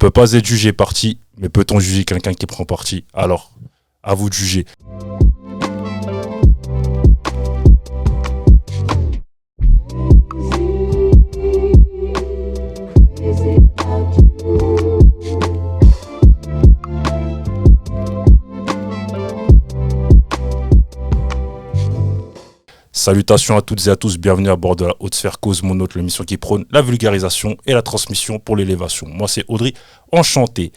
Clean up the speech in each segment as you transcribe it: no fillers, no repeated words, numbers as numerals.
peut pas être jugé parti, mais peut-on juger quelqu'un qui prend parti? Alors, à vous de juger. Salutations à toutes et à tous, bienvenue à bord de la Haute Sphère Cause Monote, l'émission qui prône la vulgarisation et la transmission pour l'élévation. Moi c'est Audrey, enchanté.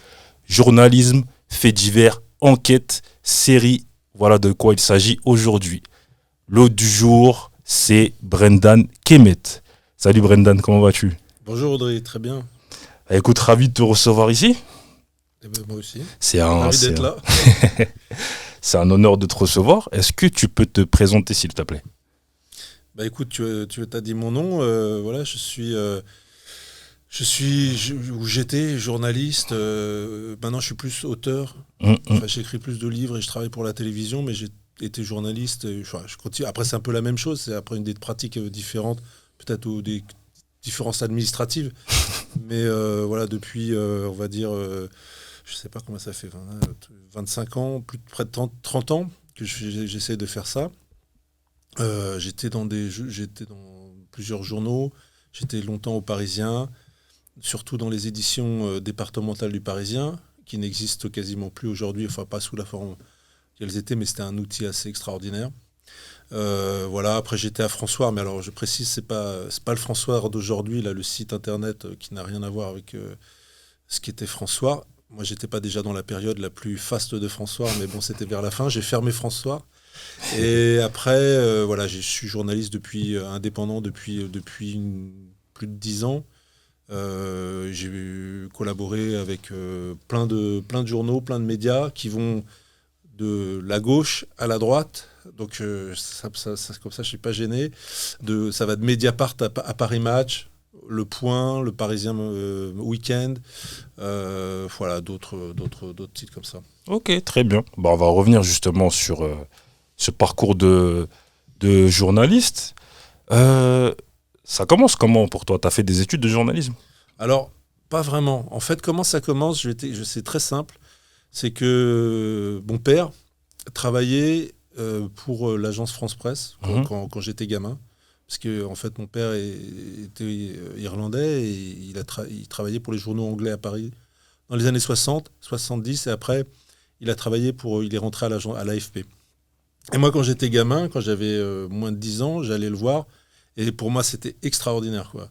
Journalisme, faits divers, enquête, série, voilà de quoi il s'agit aujourd'hui. L'hôte du jour, c'est Brendan Kemet. Salut Brendan, comment vas-tu? Bonjour Audrey, très bien. Écoute, ravi de te recevoir ici. Et ben, moi aussi. Ravi d'être là. C'est un honneur de te recevoir. Est-ce que tu peux te présenter s'il te plaît? Bah écoute, tu as dit mon nom. Voilà, j'étais journaliste. Maintenant, je suis plus auteur. Enfin, j'écris plus de livres et je travaille pour la télévision, mais j'ai été journaliste. Je continue. Après, c'est un peu la même chose. C'est après une des pratiques différentes, peut-être ou des différences administratives. Mais voilà, depuis, on va dire, je sais pas comment ça fait, 25 ans, près de 30 ans que j'essaie de faire ça. J'étais dans plusieurs journaux, j'étais longtemps au Parisien, surtout dans les éditions départementales du Parisien, qui n'existent quasiment plus aujourd'hui, enfin pas sous la forme qu'elles étaient, mais c'était un outil assez extraordinaire. Voilà, après j'étais à François, mais alors je précise, c'est pas le François d'aujourd'hui, là, le site internet qui n'a rien à voir avec ce qui était François. Moi, j'étais pas déjà dans la période la plus faste de François, mais bon, c'était vers la fin. J'ai fermé François. Et après, voilà, je suis journaliste indépendant depuis plus de 10 ans. J'ai collaboré avec plein de journaux, plein de médias qui vont de la gauche à la droite. Donc, comme ça, je suis pas gêné. Ça va de Mediapart à Paris Match, Le Point, Le Parisien Week-end, voilà, d'autres titres comme ça. Ok, très bien. Bah, on va revenir justement sur ce parcours de journaliste. Ça commence comment pour toi? Tu as fait des études de journalisme? Alors, pas vraiment. En fait, comment ça commence? C'est très simple. C'est que mon père travaillait pour l'agence France Presse quand j'étais gamin. Parce que en fait, mon père était irlandais et il travaillait pour les journaux anglais à Paris dans les années 60, 70. Et après, il est rentré à l'AFP. Et moi, quand j'étais gamin, quand j'avais moins de 10 ans, j'allais le voir. Et pour moi, c'était extraordinaire, quoi.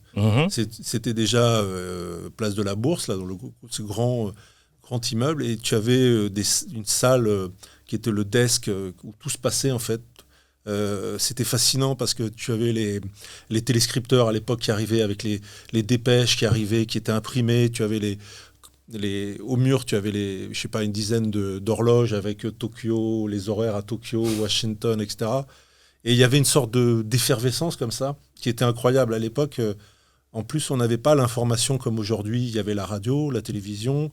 C'était déjà place de la Bourse, là, dans ce grand immeuble. Et tu avais une salle qui était le desk où tout se passait, en fait. C'était fascinant parce que tu avais les téléscripteurs à l'époque qui arrivaient avec les dépêches qui étaient imprimées. Tu avais au mur, tu avais une dizaine d'horloges avec Tokyo, les horaires à Tokyo, Washington, etc. Et il y avait une sorte d'effervescence comme ça, qui était incroyable à l'époque. En plus, on n'avait pas l'information comme aujourd'hui. Il y avait la radio, la télévision,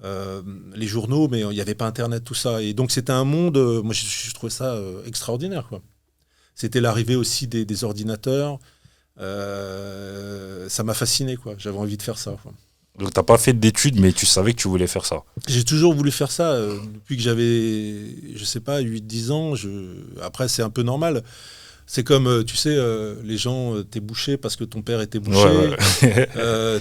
les journaux, mais il n'y avait pas Internet, tout ça. Et donc, c'était un monde, moi, je trouvais ça extraordinaire, quoi. C'était l'arrivée aussi des ordinateurs. Ça m'a fasciné, quoi. J'avais envie de faire ça, quoi. Donc t'as pas fait d'études, mais tu savais que tu voulais faire ça. J'ai toujours voulu faire ça, depuis que j'avais, je sais pas, 8-10 ans. Après, c'est un peu normal. C'est comme, tu sais, les gens, t'es boucher parce que ton père était boucher.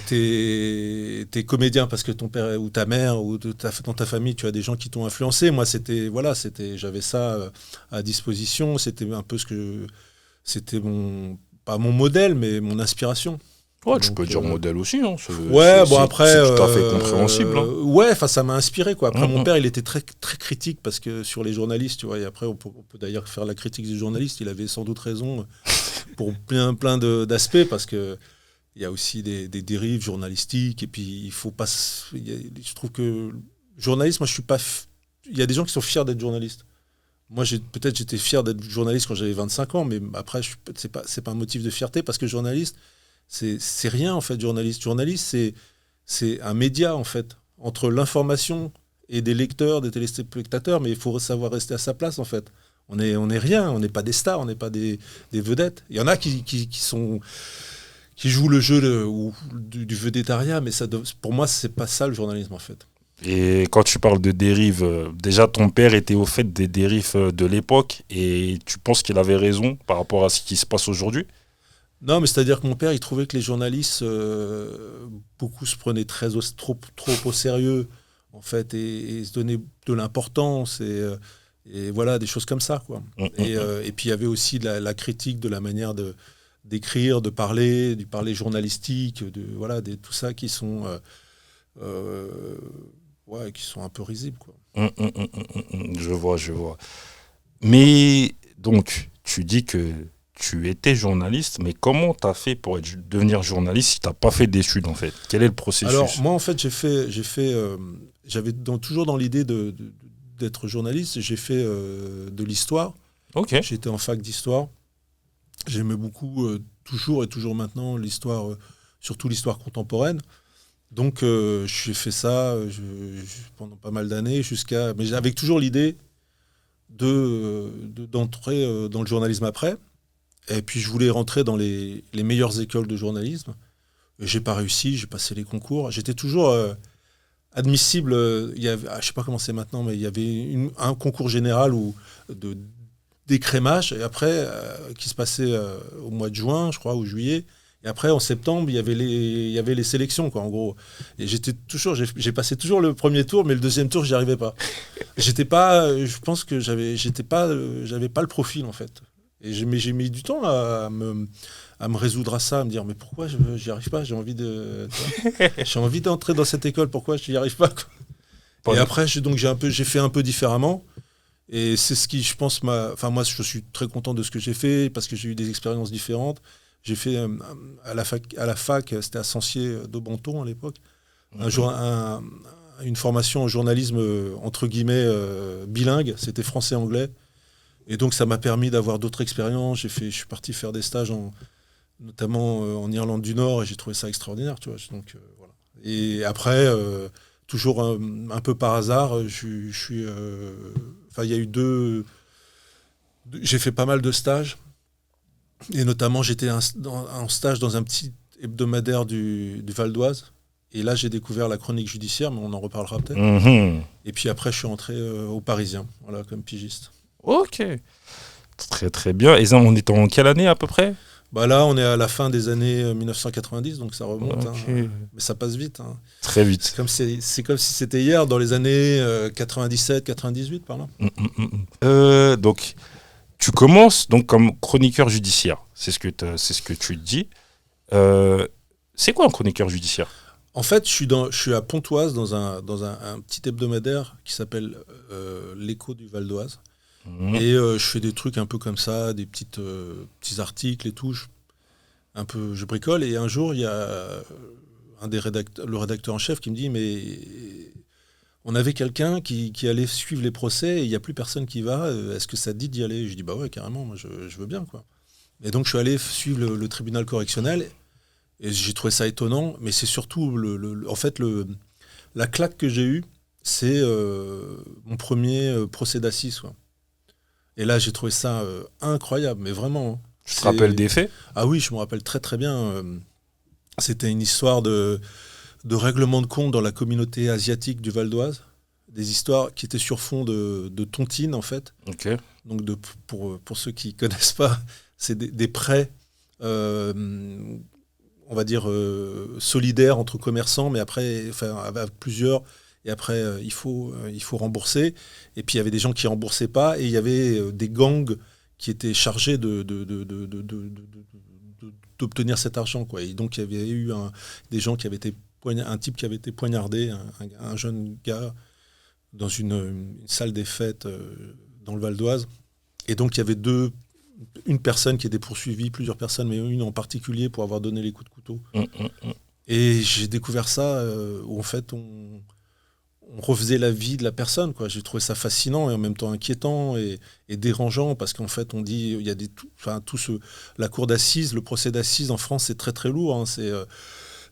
T'es comédien parce que ton père ou ta mère ou dans ta famille, tu as des gens qui t'ont influencé. Moi, j'avais ça à disposition. C'était un peu c'était pas mon modèle, mais mon inspiration. Ouais, tu peux dire modèle aussi, hein. Après, c'est tout à fait compréhensible. Ouais, ça m'a inspiré, quoi. Après, mon père, il était très, très critique parce que sur les journalistes, tu vois. Et après, on peut d'ailleurs faire la critique des journalistes. Il avait sans doute raison pour plein d'aspects parce que il y a aussi des dérives journalistiques. Et puis, il faut pas. Je trouve que journaliste, moi, je suis pas. Il y a des gens qui sont fiers d'être journalistes. Moi, j'étais fier d'être journaliste quand j'avais 25 ans, mais après, c'est pas un motif de fierté parce que journaliste. C'est rien, en fait, journaliste. Journaliste, c'est un média, en fait, entre l'information et des lecteurs, des téléspectateurs, mais il faut savoir rester à sa place, en fait. On est rien, on n'est pas des stars, on n'est pas des vedettes. Il y en a qui qui joue le jeu du végétariat, mais pour moi, c'est pas ça le journalisme en fait. Et quand tu parles de dérives, déjà ton père était au fait des dérives de l'époque et tu penses qu'il avait raison par rapport à ce qui se passe aujourd'hui? Non, mais c'est-à-dire que mon père, il trouvait que les journalistes, beaucoup se prenaient trop au sérieux, en fait, et se donnaient de l'importance, et voilà, des choses comme ça, quoi. Et puis, il y avait aussi la critique de la manière d'écrire, de parler, du parler journalistique, voilà, tout ça qui sont, qui sont un peu risibles, quoi. Je vois. Mais donc, tu dis que tu étais journaliste, mais comment tu as fait pour devenir journaliste si tu n'as pas fait d'études, en fait? Quel est le processus? Alors, moi, en fait, j'avais toujours dans l'idée d'être journaliste, j'ai fait de l'histoire. Ok. J'étais en fac d'histoire. J'aimais beaucoup, toujours et toujours maintenant, l'histoire, surtout l'histoire contemporaine. Donc, j'ai fait ça pendant pas mal d'années, mais avec toujours l'idée d'entrer dans le journalisme après. Et puis, je voulais rentrer dans les meilleures écoles de journalisme. J'ai pas réussi, j'ai passé les concours. J'étais toujours admissible. Je sais pas comment c'est maintenant, mais il y avait un concours général d'écrémage, et après, qui se passait au mois de juin, je crois, ou juillet. Et après, en septembre, il y avait les sélections, quoi, en gros. Et j'ai passé toujours le premier tour, mais le deuxième tour, j'y arrivais pas. Je pense que j'avais pas le profil, en fait. Mais j'ai mis du temps à me résoudre à ça, à me dire mais pourquoi j'y arrive pas, j'ai envie d'entrer dans cette école, pourquoi je n'y arrive pas, quoi. Et après j'ai fait un peu différemment, et c'est ce qui, je pense, moi je suis très content de ce que j'ai fait parce que j'ai eu des expériences différentes. J'ai fait à la fac, c'était à Sancier d'Aubenton à l'époque, une formation en journalisme entre guillemets bilingue, c'était français-anglais. Et donc, ça m'a permis d'avoir d'autres expériences. Je suis parti faire des stages, notamment en Irlande du Nord, et j'ai trouvé ça extraordinaire, tu vois. Donc, voilà. Et après, toujours un peu par hasard, il y a eu j'ai fait pas mal de stages. Et notamment, j'étais en stage dans un petit hebdomadaire du Val d'Oise. Et là, j'ai découvert la chronique judiciaire, mais on en reparlera peut-être. Et puis après, je suis entré au Parisien, voilà, comme pigiste. Ok, très très bien. Et ça, on est en quelle année à peu près? Là, on est à la fin des années 1990, donc ça remonte. Okay. Mais ça passe vite. Très vite. C'est comme si c'était hier, dans les années 97, 98, par là. Donc, tu commences donc comme chroniqueur judiciaire. C'est ce que tu dis. C'est quoi un chroniqueur judiciaire? En fait, je suis à Pontoise, dans un petit hebdomadaire qui s'appelle L'Écho du Val d'Oise. Et je fais des trucs un peu comme ça, des petits articles et tout. Je bricole. Et un jour, il y a le rédacteur en chef qui me dit mais on avait quelqu'un qui allait suivre les procès et il n'y a plus personne qui va. Est-ce que ça te dit d'y aller? Je dis bah ouais, carrément, moi je veux bien, quoi. Et donc je suis allé suivre le tribunal correctionnel et j'ai trouvé ça étonnant. Mais c'est surtout en fait la claque que j'ai eue, c'est mon premier procès d'assises, quoi. Et là, j'ai trouvé ça incroyable, mais vraiment. Tu te rappelles des faits? Ah oui, je me rappelle très très bien. C'était une histoire de règlement de compte dans la communauté asiatique du Val d'Oise. Des histoires qui étaient sur fond de tontine, en fait. Ok. Donc, pour ceux qui ne connaissent pas, c'est des prêts, on va dire, solidaires entre commerçants, mais après, avec plusieurs. Et après, il faut rembourser. Et puis, il y avait des gens qui ne remboursaient pas. Et il y avait des gangs qui étaient chargés d'obtenir cet argent, quoi. Et donc, il y avait eu des gens qui avaient été un type qui avait été poignardé, un jeune gars, dans une salle des fêtes dans le Val d'Oise. Et donc, il y avait une personne qui était poursuivie, plusieurs personnes, mais une en particulier pour avoir donné les coups de couteau. Et j'ai découvert ça où, en fait, on refaisait la vie de la personne, quoi. J'ai trouvé ça fascinant et en même temps inquiétant et dérangeant, parce qu'en fait, on dit, il y a la cour d'assises, le procès d'assises en France, c'est très très lourd, hein. C'est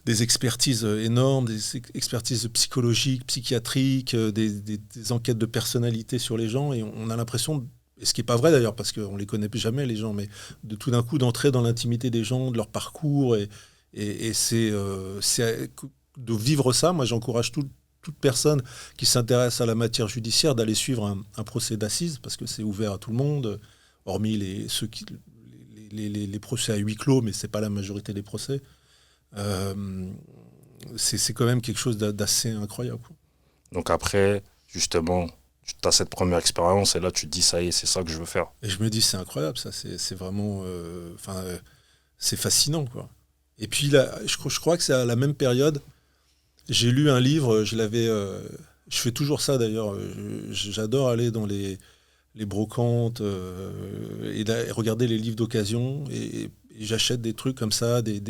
des expertises énormes, des expertises psychologiques, psychiatriques, des enquêtes de personnalité sur les gens, et on a l'impression, et ce qui n'est pas vrai d'ailleurs, parce qu'on ne les connaît jamais, les gens, mais tout d'un coup d'entrer dans l'intimité des gens, de leur parcours, Et c'est de vivre ça. Moi, j'encourage toute personne qui s'intéresse à la matière judiciaire d'aller suivre un procès d'assises, parce que c'est ouvert à tout le monde, hormis les procès à huis clos, mais c'est pas la majorité des procès. C'est quand même quelque chose d'assez incroyable, quoi. Donc après, justement, tu as cette première expérience et là tu te dis ça y est, c'est ça que je veux faire. Et je me dis c'est incroyable, ça, c'est vraiment, c'est fascinant, quoi. Et puis là, je crois que c'est à la même période, j'ai lu un livre, je fais toujours ça d'ailleurs, j'adore aller dans les brocantes et regarder les livres d'occasion, et j'achète des trucs comme ça, des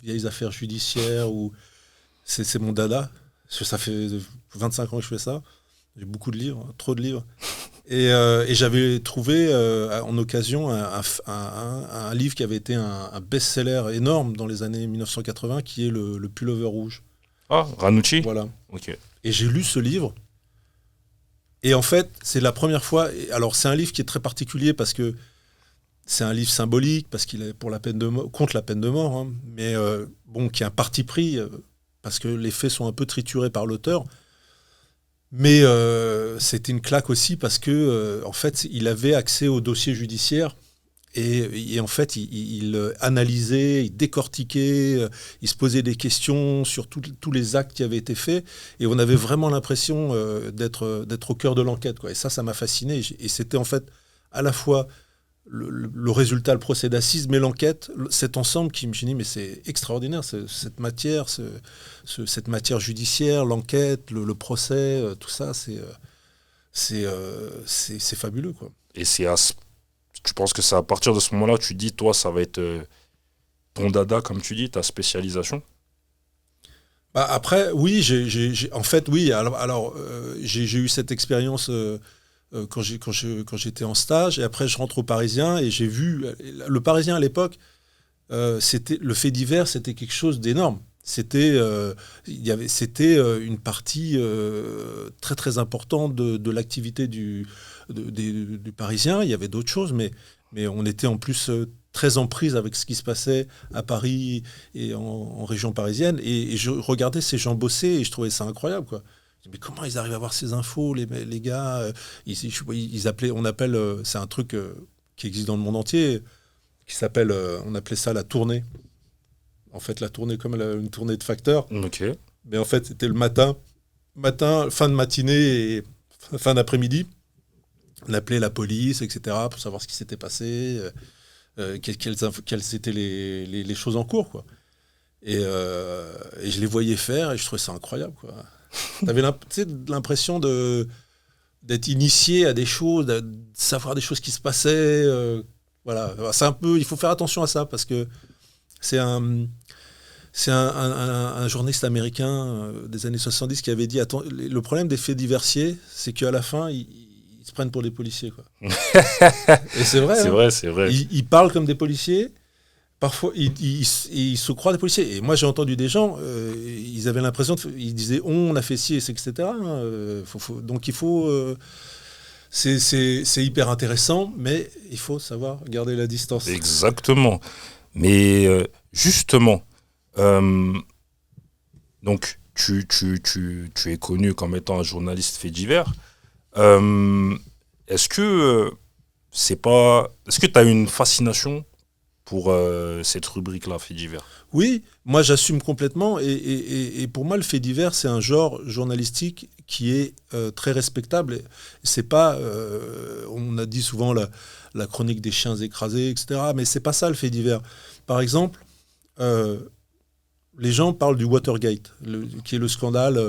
vieilles affaires judiciaires, ou c'est mon dada, parce que ça fait 25 ans que je fais ça, j'ai beaucoup de livres, trop de livres. Et j'avais trouvé en occasion un livre qui avait été un best-seller énorme dans les années 1980, qui est le Pullover rouge. Ah, Ranucci. Voilà. Ok. Et j'ai lu ce livre. Et en fait, c'est la première fois. Alors, c'est un livre qui est très particulier parce que c'est un livre symbolique, parce qu'il est pour la peine de mort, contre la peine de mort, hein, mais qui est un parti pris, parce que les faits sont un peu triturés par l'auteur. Mais c'était une claque aussi parce que, en fait, il avait accès au dossier judiciaire. Et en fait, il analysait, il décortiquait, il se posait des questions sur tous les actes qui avaient été faits. Et on avait vraiment l'impression d'être au cœur de l'enquête, quoi. Et ça m'a fasciné. Et c'était en fait à la fois le résultat, le procès d'assises, mais l'enquête, cet ensemble qui me dit, mais c'est extraordinaire, cette matière, cette matière judiciaire, l'enquête, le procès, tout ça, c'est fabuleux, quoi. Et tu penses que c'est à partir de ce moment-là, tu dis, toi, ça va être ton dada, comme tu dis, ta spécialisation? Bah après, oui, en fait, oui. Alors j'ai eu cette expérience quand j'étais en stage, et après je rentre au Parisien et j'ai vu le Parisien à l'époque. C'était le fait divers, c'était quelque chose d'énorme. C'était une partie très très importante de l'activité du Parisien. Il y avait d'autres choses, mais on était en plus très en prise avec ce qui se passait à Paris et en région parisienne. Et je regardais ces gens bosser et je trouvais ça incroyable, quoi. Mais comment ils arrivent à avoir ces infos, les gars, ils appelaient, c'est un truc qui existe dans le monde entier, qui s'appelle, on appelait ça la tournée. En fait, la tournée comme une tournée de facteurs. Ok. Mais en fait, c'était le matin, fin de matinée et fin d'après-midi. On appelait la police, etc., pour savoir ce qui s'était passé, quelles étaient les choses en cours, quoi. Et je les voyais faire et je trouvais ça incroyable, quoi. T'avais l'impression d'être initié à des choses, de savoir des choses qui se passaient. Voilà, c'est un peu, il faut faire attention à ça parce que c'est un journaliste américain des années 70 qui avait dit, le problème des faits diversiers, c'est qu'à la fin, ils se prennent pour des policiers, quoi. Et c'est vrai. C'est vrai. Ils parlent comme des policiers. Parfois, ils se croient des policiers. Et moi, j'ai entendu des gens, ils avaient l'impression, ils disaient on a fait ci, etc. Donc, il faut. C'est hyper intéressant, mais il faut savoir garder la distance. Exactement. Mais justement, donc tu es connu comme étant un journaliste fait divers. Est-ce que tu as une fascination pour cette rubrique-là, fait divers? Oui, moi j'assume complètement. Et pour moi, le fait divers, c'est un genre journalistique qui est très respectable. C'est pas, on a dit souvent la chronique des chiens écrasés, etc. Mais c'est pas ça le fait divers. Par exemple, les gens parlent du Watergate, qui est le scandale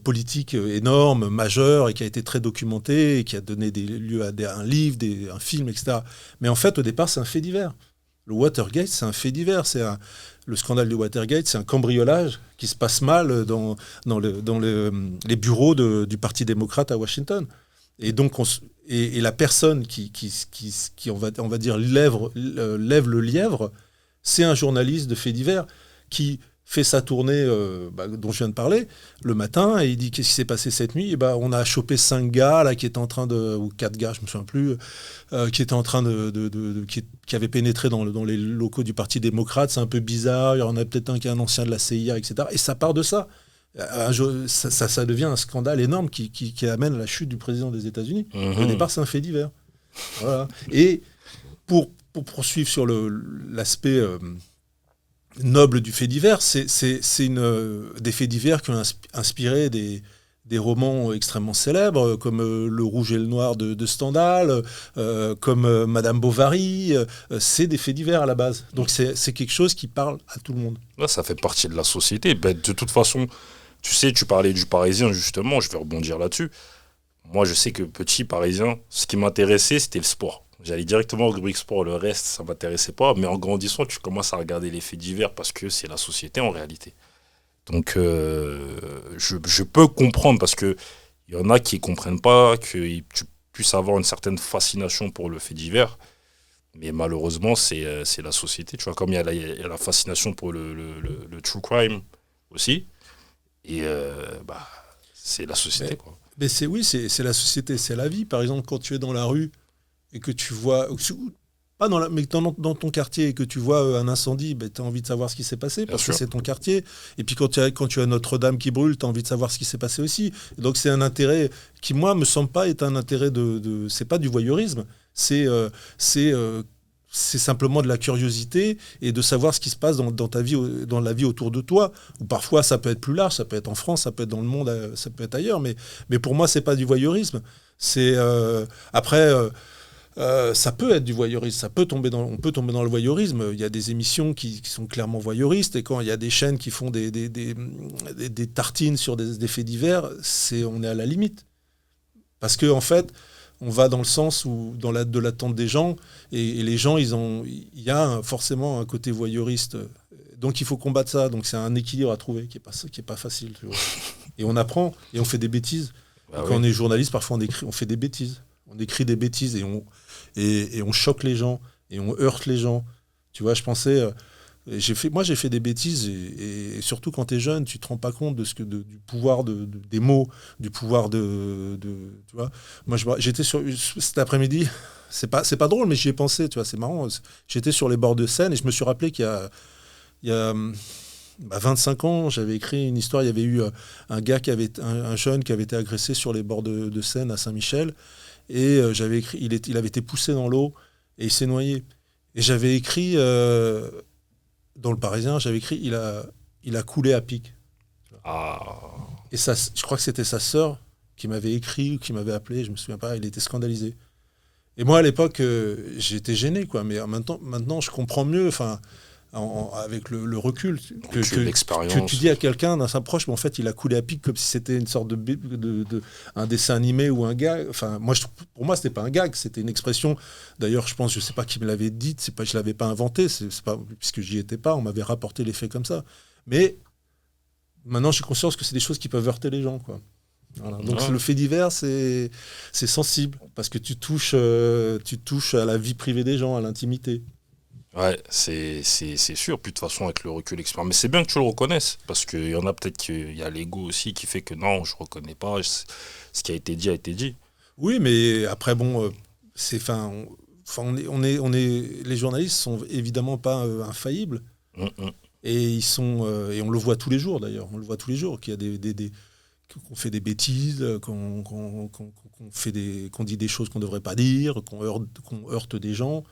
politique énorme, majeur, et qui a été très documenté, et qui a donné lieu à un livre, un film, etc. Mais en fait, au départ, c'est un fait divers. Le Watergate, c'est un fait divers. Le scandale du Watergate, c'est un cambriolage qui se passe mal dans les bureaux du Parti démocrate à Washington. Et donc, la personne qui on va dire, lève le lièvre, c'est un journaliste de faits divers qui fait sa tournée dont je viens de parler le matin, et il dit qu'est-ce qui s'est passé cette nuit, et on a chopé 5 gars là qui étaient en train ou 4 gars, je me souviens plus, qui étaient en train qui avaient pénétré dans les locaux du Parti démocrate. C'est un peu bizarre, il y en a peut-être un qui est un ancien de la CIA, etc. Et ça part de ça. Ça devient un scandale énorme qui amène à la chute du président des États-Unis. Au départ, c'est un fait divers. Voilà. Et pour poursuivre sur l'aspect noble du fait divers, c'est des faits divers qui ont inspiré des romans extrêmement célèbres, comme Le Rouge et le Noir de Stendhal, comme Madame Bovary. C'est des faits divers à la base. Donc c'est quelque chose qui parle à tout le monde. Là, ça fait partie de la société. De toute façon, tu sais, tu parlais du Parisien, justement, je vais rebondir là-dessus. Moi, je sais que petit Parisien, ce qui m'intéressait, c'était le sport. J'allais directement au rubrique sport, le reste, ça ne m'intéressait pas. Mais en grandissant, tu commences à regarder les faits divers parce que c'est la société en réalité. Donc, je peux comprendre parce qu'il y en a qui ne comprennent pas, que tu puisses avoir une certaine fascination pour le fait divers. Mais malheureusement, c'est la société. Tu vois, comme il y a la fascination pour le true crime aussi. Et c'est la société, quoi. Mais c'est la société, c'est la vie. Par exemple, quand tu es dans la rue et que tu vois, pas mais dans ton quartier, et que tu vois un incendie, tu as envie de savoir ce qui s'est passé parce que c'est ton quartier. Et puis quand tu as Notre-Dame qui brûle, tu as envie de savoir ce qui s'est passé aussi. Et donc c'est un intérêt qui, moi, me semble pas être un intérêt c'est pas du voyeurisme, c'est simplement de la curiosité et de savoir ce qui se passe dans ta vie, dans la vie autour de toi. Ou parfois, ça peut être plus large, ça peut être en France, ça peut être dans le monde, ça peut être ailleurs. Mais pour moi, c'est pas du voyeurisme. Après, ça peut être du voyeurisme. On peut tomber dans le voyeurisme. Il y a des émissions qui sont clairement voyeuristes. Et quand il y a des chaînes qui font des tartines sur des faits divers, on est à la limite. Parce que, en fait, on va dans le sens de l'attente des gens, et les gens, il y a forcément un côté voyeuriste. Donc il faut combattre ça. Donc c'est un équilibre à trouver qui est pas facile. Tu vois. Et on apprend, et on fait des bêtises. Quand on est journaliste, parfois on fait des bêtises. On écrit des bêtises et on choque les gens, et on heurte les gens. Tu vois, je pensais... j'ai fait des bêtises, et surtout quand tu es jeune, tu te rends pas compte du pouvoir des mots, du pouvoir tu vois. Moi, j'étais cet après-midi, c'est pas drôle, mais j'y ai pensé, tu vois, c'est marrant. J'étais sur les bords de Seine, et je me suis rappelé qu'il y a 25 ans, j'avais écrit une histoire. Il y avait eu un jeune qui avait été agressé sur les bords de Seine à Saint-Michel, et j'avais écrit, il avait été poussé dans l'eau et il s'est noyé. Et j'avais écrit dans le Parisien, j'avais écrit il a coulé à pic. Et ça, je crois que c'était sa sœur qui m'avait écrit ou qui m'avait appelé, je me souviens pas. Il était scandalisé. Et moi à l'époque, j'étais gêné, quoi. Mais maintenant, je comprends mieux. Enfin. Avec le recul que tu dis à quelqu'un d'un sa proche, mais en fait il a coulé à pic, comme si c'était une sorte un dessin animé ou un gag. Enfin, pour moi c'était pas un gag, c'était une expression. D'ailleurs, je sais pas qui me l'avait dite, je l'avais pas inventé, c'est pas, puisque j'y étais pas, on m'avait rapporté les faits comme ça. Mais maintenant j'ai conscience que c'est des choses qui peuvent heurter les gens, quoi. Voilà. Donc le fait divers, c'est sensible parce que tu touches à la vie privée des gens, à l'intimité. Ouais, c'est sûr. Puis de toute façon, avec le recul expert. Mais c'est bien que tu le reconnaisses. Parce qu'il y en a peut-être qu'il y a l'ego aussi qui fait que non, je ne reconnais pas. Ce qui a été dit a été dit. Oui, mais après, bon, les journalistes sont évidemment pas infaillibles. Et et on le voit tous les jours d'ailleurs. On le voit tous les jours qu'il y a qu'on fait des bêtises, qu'on dit des choses qu'on ne devrait pas dire, qu'on heurte des gens.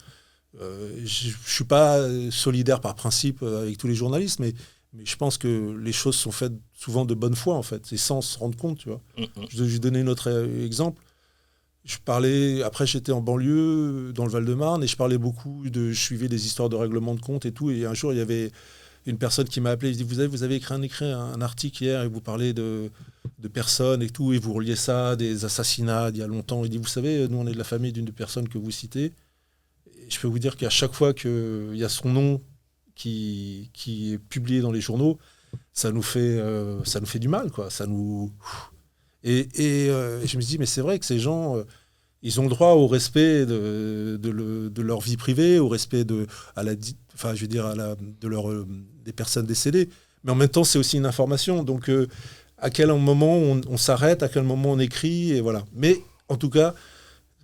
Je ne suis pas solidaire par principe avec tous les journalistes, mais je pense que les choses sont faites souvent de bonne foi, en fait, et sans se rendre compte, tu vois. Je vais donner un autre exemple. Après j'étais en banlieue, dans le Val-de-Marne, et je suivais des histoires de règlement de compte et tout, et un jour, il y avait une personne qui m'a appelé, il dit, vous avez écrit un article hier, et vous parlez de personnes et tout, et vous reliez ça à des assassinats d'il y a longtemps. Il dit, vous savez, nous, on est de la famille d'une des personnes que vous citez. Je peux vous dire qu'à chaque fois qu'il y a son nom qui est publié dans les journaux, ça nous fait du mal, quoi. Et je me dis, mais c'est vrai que ces gens, ils ont le droit au respect de leur vie privée, au respect des personnes décédées. Mais en même temps, c'est aussi une information. Donc, à quel moment on s'arrête, à quel moment on écrit, et voilà. Mais en tout cas,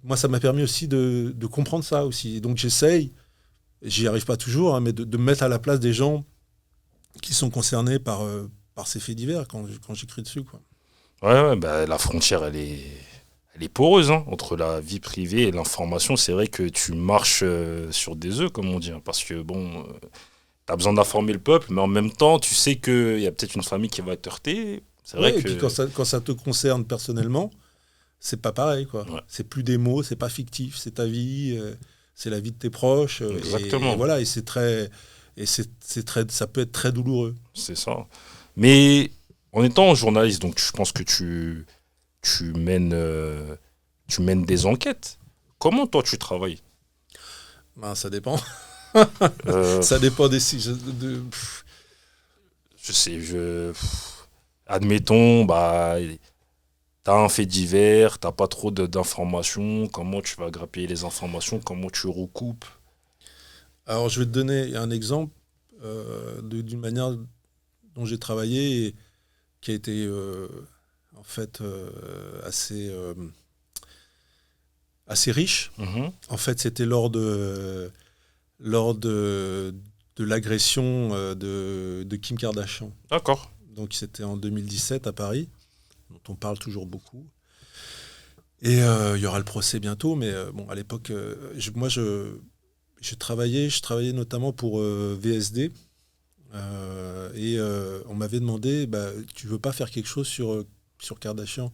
moi, ça m'a permis aussi de comprendre ça aussi. Donc, j'essaye, j'y arrive pas toujours, hein, mais de me mettre à la place des gens qui sont concernés par ces faits divers quand j'écris dessus, quoi. Ouais, bah, la frontière, elle est poreuse, hein, entre la vie privée et l'information. C'est vrai que tu marches sur des œufs, comme on dit, hein, parce que bon, tu as besoin d'informer le peuple, mais en même temps, tu sais qu'il y a peut-être une famille qui va te heurter. C'est vrai Ouais, et que... puis quand ça te concerne personnellement, c'est pas pareil, quoi. Ouais. C'est plus des mots, c'est pas fictif, c'est ta vie, c'est la vie de tes proches. Exactement. Et voilà, et c'est très, ça peut être très douloureux. C'est ça. Mais en étant journaliste, donc je pense que tu mènes des enquêtes. Comment toi tu travailles? Ben, ça dépend. Euh, Ça dépend des je sais, admettons, bah, t'as un fait divers, t'as pas trop d'informations. Comment tu vas grappiller les informations? Comment tu recoupes? Alors, je vais te donner un exemple d'une manière dont j'ai travaillé et qui a été en fait assez riche. Mhm. En fait, c'était lors de l'agression de Kim Kardashian. D'accord. Donc, c'était en 2017 à Paris, dont on parle toujours beaucoup. Et il y aura le procès bientôt, mais bon, à l'époque, je travaillais notamment pour VSD. Et on m'avait demandé, bah, tu veux pas faire quelque chose sur Kardashian?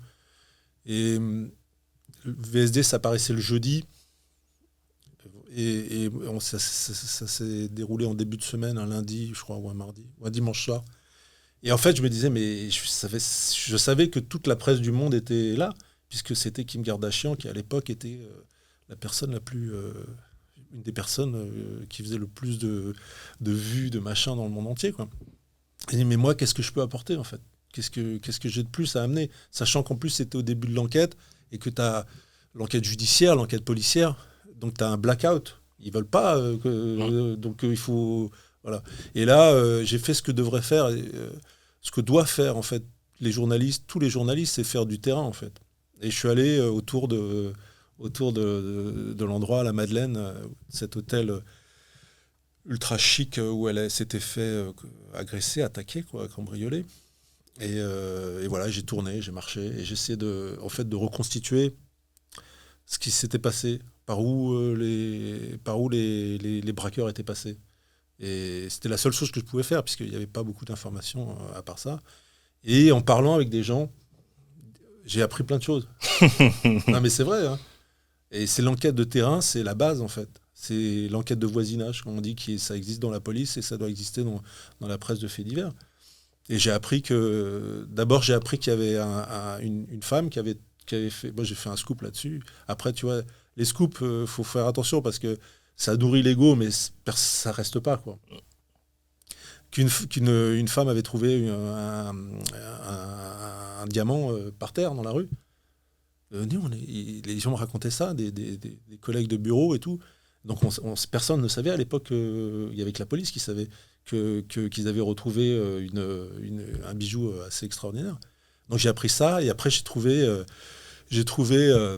Et VSD, ça paraissait le jeudi. Et ça s'est déroulé en début de semaine, un lundi, je crois, ou un mardi, ou un dimanche soir. Et en fait, je me disais, mais je savais que toute la presse du monde était là, puisque c'était Kim Kardashian qui, à l'époque, était la personne la plus... une des personnes qui faisait le plus de vues, de machin dans le monde entier, quoi. Et je dis, mais moi, qu'est-ce que je peux apporter, en fait? Qu'est-ce que j'ai de plus à amener? Sachant qu'en plus, c'était au début de l'enquête, et que tu as l'enquête judiciaire, l'enquête policière, donc tu as un blackout. Ils veulent pas, donc il faut... Voilà. Et là, j'ai fait ce que devrait faire, ce que doivent faire, en fait, les journalistes, tous les journalistes, c'est faire du terrain, en fait. Et je suis allé autour de l'endroit, à la Madeleine, cet hôtel ultra chic où elle s'était fait agresser, attaquer, quoi, cambrioler. Et voilà, j'ai tourné, j'ai marché, et j'essayais de reconstituer ce qui s'était passé, par où les braqueurs étaient passés. Et c'était la seule chose que je pouvais faire, puisqu'il n'y avait pas beaucoup d'informations à part ça. Et en parlant avec des gens, j'ai appris plein de choses. Non, mais c'est vrai, hein. Et c'est l'enquête de terrain, c'est la base, en fait. C'est l'enquête de voisinage, comme on dit, ça existe dans la police et ça doit exister dans la presse de faits divers. Et j'ai appris d'abord, j'ai appris qu'il y avait une femme qui avait fait... Moi, j'ai fait un scoop là-dessus. Après, tu vois, les scoops, faut faire attention parce que ça nourrit l'ego, mais ça reste pas, quoi. Qu'une femme avait trouvé un diamant par terre dans la rue. Les gens me racontaient ça, des collègues de bureau et tout. Donc personne ne savait à l'époque, il y avait que la police qui savait qu'ils avaient retrouvé un bijou assez extraordinaire. Donc j'ai appris ça, et après j'ai trouvé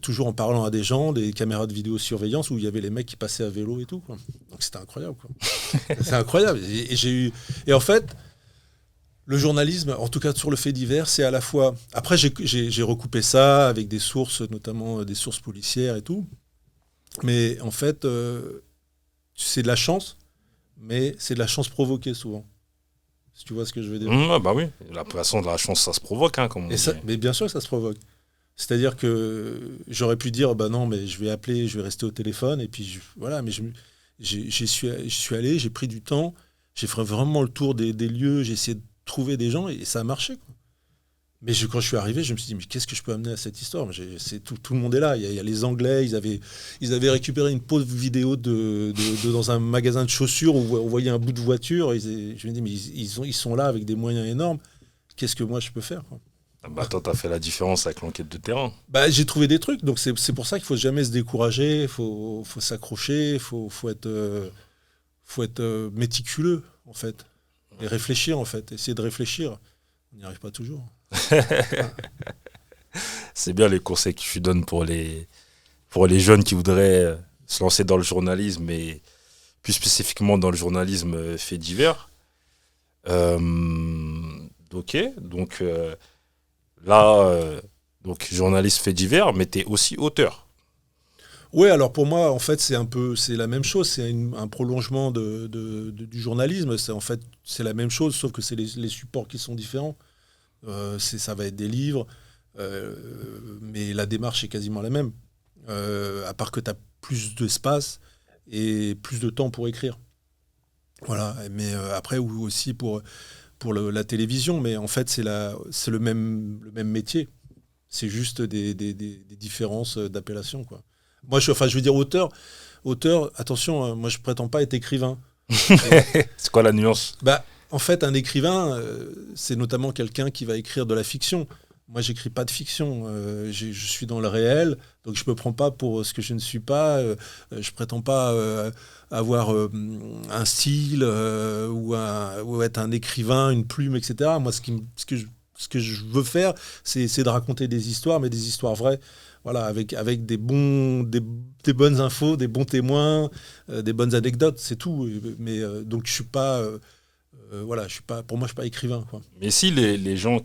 toujours en parlant à des gens, des caméras de vidéosurveillance où il y avait les mecs qui passaient à vélo et tout, quoi. Donc c'était incroyable, quoi. C'est incroyable. Et en fait, le journalisme, en tout cas sur le fait divers, c'est à la fois... Après, j'ai recoupé ça avec des sources, notamment des sources policières et tout. Mais en fait, c'est de la chance, mais c'est de la chance provoquée souvent. Si tu vois ce que je veux dire. Bah oui, la façon de la chance, ça se provoque, hein, comme on dit. Mais bien sûr que ça se provoque. C'est-à-dire que j'aurais pu dire, bah non, mais je vais appeler, je vais rester au téléphone, et puis voilà, mais je suis allé, j'ai pris du temps, j'ai fait vraiment le tour des lieux, j'ai essayé de trouver des gens, et ça a marché, quoi. Mais quand je suis arrivé, je me suis dit, mais qu'est-ce que je peux amener à cette histoire? Tout le monde est là. Il y a les Anglais, ils avaient récupéré une pauvre vidéo dans un magasin de chaussures où on voyait un bout de voiture. Je me dis, mais ils sont là avec des moyens énormes. Qu'est-ce que moi je peux faire, quoi? Bah, toi, t'as fait la différence avec l'enquête de terrain. Bah, j'ai trouvé des trucs, donc c'est pour ça qu'il faut jamais se décourager, il faut s'accrocher, faut être méticuleux, en fait. Et réfléchir, en fait. Essayer de réfléchir. On n'y arrive pas toujours. C'est bien les conseils que tu donnes pour les jeunes qui voudraient se lancer dans le journalisme et plus spécifiquement dans le journalisme fait divers. Ok, donc là, donc journaliste fait divers, mais tu es aussi auteur. Oui, alors pour moi, en fait, c'est la même chose. C'est un prolongement du journalisme. C'est la même chose, sauf que c'est les supports qui sont différents. Ça va être des livres, mais la démarche est quasiment la même. À part que tu as plus d'espace et plus de temps pour écrire. Voilà, mais après, ou aussi pour la télévision, mais en fait, c'est le même métier. C'est juste des différences d'appellation, quoi. Moi, je veux dire auteur, attention, moi, je prétends pas être écrivain. C'est quoi la nuance ? En fait, un écrivain, c'est notamment quelqu'un qui va écrire de la fiction. Moi, j'écris pas de fiction. Je suis dans le réel, donc je me prends pas pour ce que je ne suis pas. Je prétends pas avoir un style ou être un écrivain, une plume, etc. Moi, ce que je veux faire, c'est de raconter des histoires, mais des histoires vraies. Voilà, avec des bonnes infos, des bons témoins, des bonnes anecdotes, c'est tout. Mais donc, je suis pas. Pour moi, je suis pas écrivain, quoi. Mais si les gens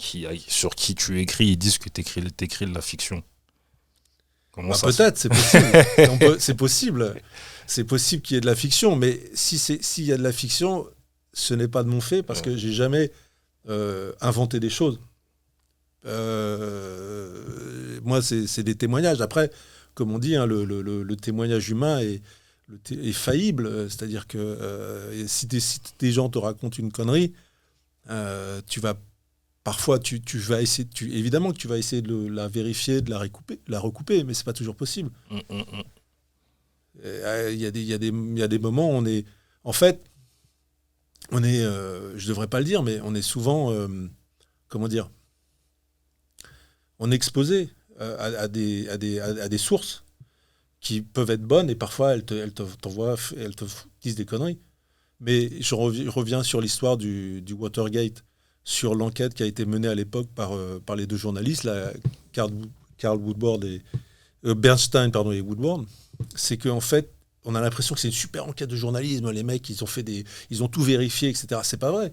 sur qui tu écris, ils disent que tu écris de la fiction, comment ça peut-être, c'est possible. C'est possible. C'est possible qu'il y ait de la fiction, mais s'il y a de la fiction, ce n'est pas de mon fait, parce que j'ai jamais inventé des choses. Moi, c'est des témoignages. Après, comme on dit, hein, le témoignage humain est faillible, c'est-à-dire que si des gens te racontent une connerie, tu vas parfois tu vas essayer, évidemment que tu vas essayer de la vérifier, de la recouper, mais c'est pas toujours possible. Il y a des moments où on est, en fait, je devrais pas le dire, mais on est souvent, comment dire, on est exposé à des sources qui peuvent être bonnes et parfois elles te disent des conneries. Mais je reviens sur l'histoire du Watergate, sur l'enquête qui a été menée à l'époque par les deux journalistes, là, Carl Woodward et Bernstein et Woodward. C'est qu'en fait, on a l'impression que c'est une super enquête de journalisme. Les mecs, ils ont tout vérifié, etc. C'est pas vrai.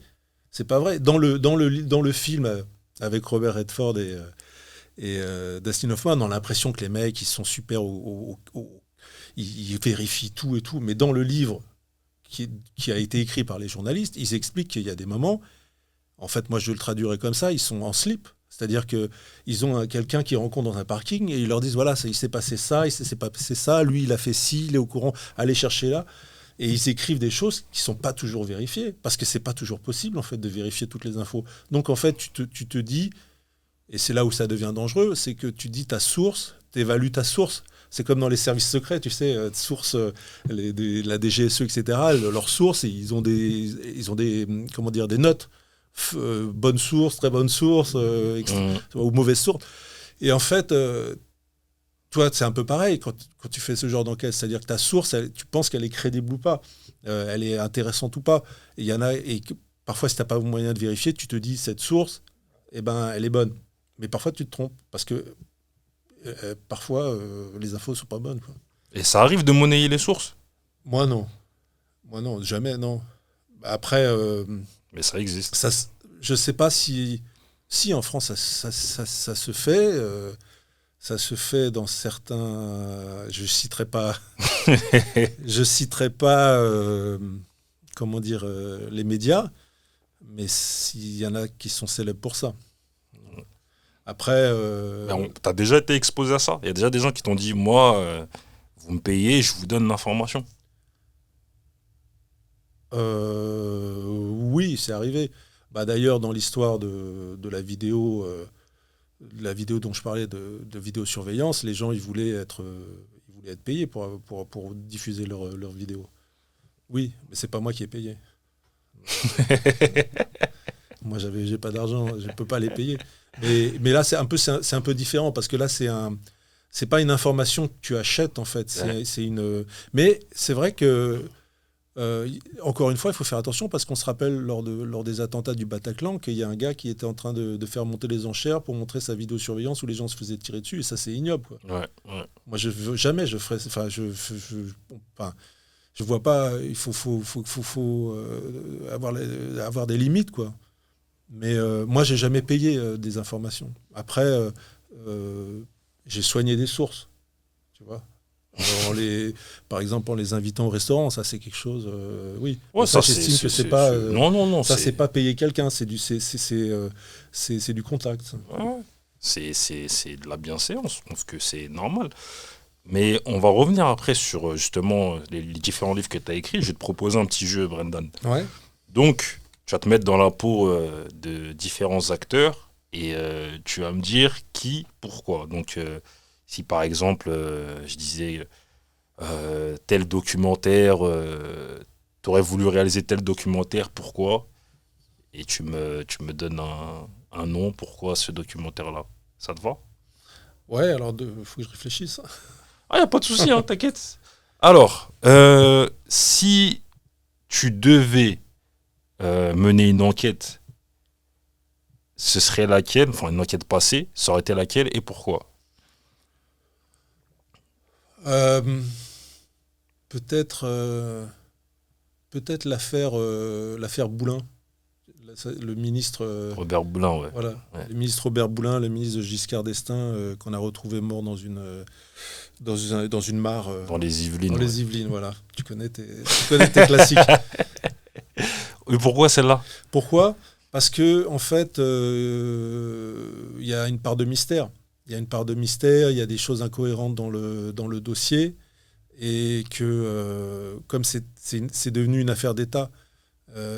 C'est pas vrai. Dans le film avec Robert Redford et Dustin Hoffman, on a l'impression que les mecs, ils sont super, ils vérifient tout et tout. Mais dans le livre qui a été écrit par les journalistes, ils expliquent qu'il y a des moments, en fait, moi je le traduirais comme ça, ils sont en slip. C'est-à-dire qu'ils ont quelqu'un qui rencontre dans un parking et ils leur disent, voilà, il s'est passé ça, il s'est passé ça, lui il a fait ci, il est au courant, allez chercher là. Et ils écrivent des choses qui ne sont pas toujours vérifiées, parce que ce n'est pas toujours possible en fait, de vérifier toutes les infos. Donc en fait, tu te dis, et c'est là où ça devient dangereux, c'est que tu dis ta source, tu évalues ta source. C'est comme dans les services secrets, tu sais, sources, la DGSE, etc. Leurs sources, ils ont des comment dire, des notes. Bonne source, très bonne source, ou mauvaise source. Et en fait, toi, c'est un peu pareil quand tu fais ce genre d'enquête. C'est-à-dire que ta source, tu penses qu'elle est crédible ou pas, elle est intéressante ou pas. Et il y en a, parfois, si tu n'as pas moyen de vérifier, tu te dis, cette source, eh ben, elle est bonne. Mais parfois, tu te trompes, parce que parfois, les infos ne sont pas bonnes, quoi. Et ça arrive de monnayer les sources ? Moi, non, jamais, non. Après... mais ça existe. Je ne sais pas si en France, ça se fait. Ça se fait dans certains... Je citerai pas... comment dire, les médias, mais s'il y en a qui sont célèbres pour ça. Après... T'as déjà été exposé à ça ? Il y a déjà des gens qui t'ont dit, moi, vous me payez, je vous donne l'information. Oui, c'est arrivé. D'ailleurs, dans l'histoire de la vidéo dont je parlais, de vidéosurveillance, les gens ils voulaient être payés pour diffuser leurs vidéos. Oui, mais c'est pas moi qui ai payé. Moi, j'ai pas d'argent, je peux pas les payer. Mais là, c'est un peu différent parce que là, c'est pas une information que tu achètes en fait. Mais c'est vrai que Encore une fois, il faut faire attention parce qu'on se rappelle lors des attentats du Bataclan qu'il y a un gars qui était en train de faire monter les enchères pour montrer sa vidéosurveillance où les gens se faisaient tirer dessus et ça c'est ignoble quoi. Ouais. Moi jamais je ferais je vois pas, il faut avoir des limites quoi. Mais moi j'ai jamais payé des informations. Après j'ai soigné des sources, tu vois. Par exemple, en les invitant au restaurant, ça c'est quelque chose. Oui. Ouais, ça j'estime que c'est pas. Non. Ça c'est pas payer quelqu'un, c'est du contact. Ouais. C'est de la bienséance. Je trouve que c'est normal. Mais on va revenir après sur justement les différents livres que tu as écrits. Je vais te proposer un petit jeu, Brendan. Ouais. Donc, tu vas te mettre dans la peau de différents acteurs et tu vas me dire qui, pourquoi. Donc, si par exemple, je disais tel documentaire, tu aurais voulu réaliser tel documentaire, pourquoi? Et tu me donnes un nom, pourquoi ce documentaire-là. Ça te va? Ouais, alors faut que je réfléchisse. Ah, y a pas de souci, hein, t'inquiète. Alors, si tu devais mener une enquête, ce serait laquelle? Enfin, une enquête passée, ça aurait été laquelle et pourquoi? Peut-être l'affaire Boulin, le ministre Robert Boulin, ouais. voilà, Ouais. le ministre Robert Boulin, le ministre de Giscard d'Estaing qu'on a retrouvé mort dans une mare Dans les Yvelines. dans Ouais. les Yvelines, voilà. Tu connais tes classiques. Et pourquoi celle-là? Pourquoi? Parce que en fait, il y a une part de mystère. Il y a une part de mystère, il y a des choses incohérentes dans le dossier, et que comme c'est devenu une affaire d'État,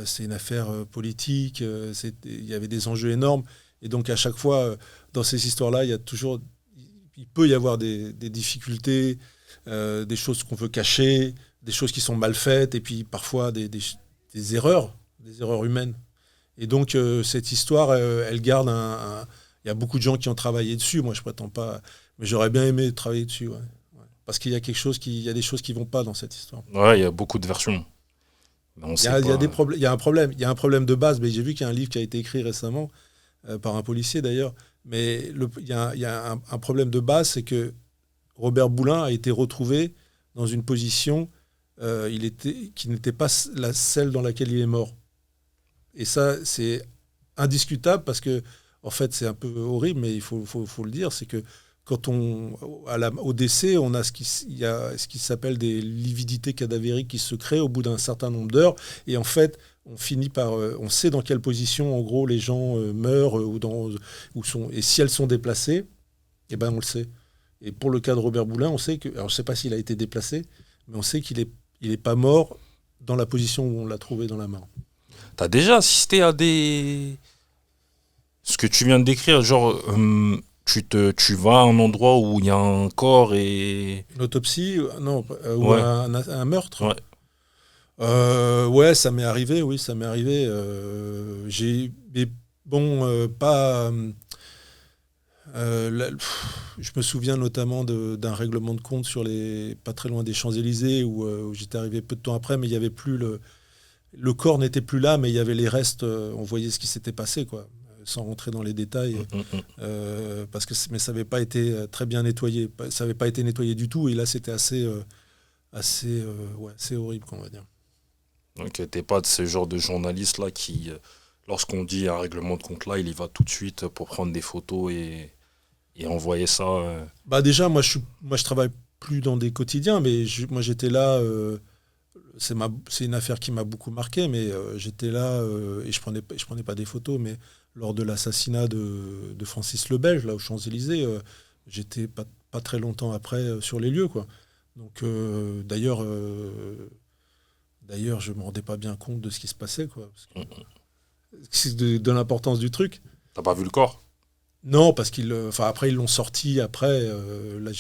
c'est une affaire politique, il y avait des enjeux énormes, et donc à chaque fois, dans ces histoires-là, il peut y avoir des difficultés, des choses qu'on veut cacher, des choses qui sont mal faites, et puis parfois des erreurs humaines. Et donc cette histoire, elle garde il y a beaucoup de gens qui ont travaillé dessus. Moi, je prétends pas, mais j'aurais bien aimé travailler dessus. Ouais. Parce qu'il y a des choses qui vont pas dans cette histoire. Ouais, il y a beaucoup de versions. Mais Il y a un problème. Il y a un problème de base. Mais j'ai vu qu'il y a un livre qui a été écrit récemment par un policier d'ailleurs. Mais il y a un problème de base, c'est que Robert Boulin a été retrouvé dans une position qui n'était pas celle dans laquelle il est mort. Et ça, c'est indiscutable parce que, en fait, c'est un peu horrible, mais il faut le dire, c'est que quand au décès, on a ce qui s'appelle des lividités cadavériques qui se créent au bout d'un certain nombre d'heures. Et en fait, on sait dans quelle position, en gros, les gens meurent et si elles sont déplacées, eh ben, on le sait. Et pour le cas de Robert Boulin, on sait que, alors je ne sais pas s'il a été déplacé, mais on sait qu'il est pas mort dans la position où on l'a trouvé dans la mare. T'as déjà assisté à ce que tu viens de décrire, genre tu vas à un endroit où il y a un corps et... Une autopsie, non, ou Ouais. un meurtre. Ouais. Ouais, ça m'est arrivé, oui, ça m'est arrivé. Mais bon, pas... je me souviens notamment d'un règlement de compte pas très loin des Champs-Élysées où j'étais arrivé peu de temps après, mais il y avait plus le corps n'était plus là, mais il y avait les restes. On voyait ce qui s'était passé, quoi, sans rentrer dans les détails, mais ça n'avait pas été très bien nettoyé. Ça n'avait pas été nettoyé du tout, et là c'était assez horrible, on va dire. Donc t'es pas de ce genre de journaliste là qui, lorsqu'on dit un règlement de compte là, il y va tout de suite pour prendre des photos et envoyer ça. Bah déjà, moi je travaille plus dans des quotidiens, mais moi j'étais là. C'est une affaire qui m'a beaucoup marqué, mais j'étais là et je prenais pas des photos, mais lors de l'assassinat de Francis le Belge, là aux Champs-Élysées, j'étais pas très longtemps après sur les lieux, quoi. Donc d'ailleurs, je me rendais pas bien compte de ce qui se passait, quoi, de l'importance du truc. T'as pas vu le corps? Non, parce après ils l'ont sorti. Après, là,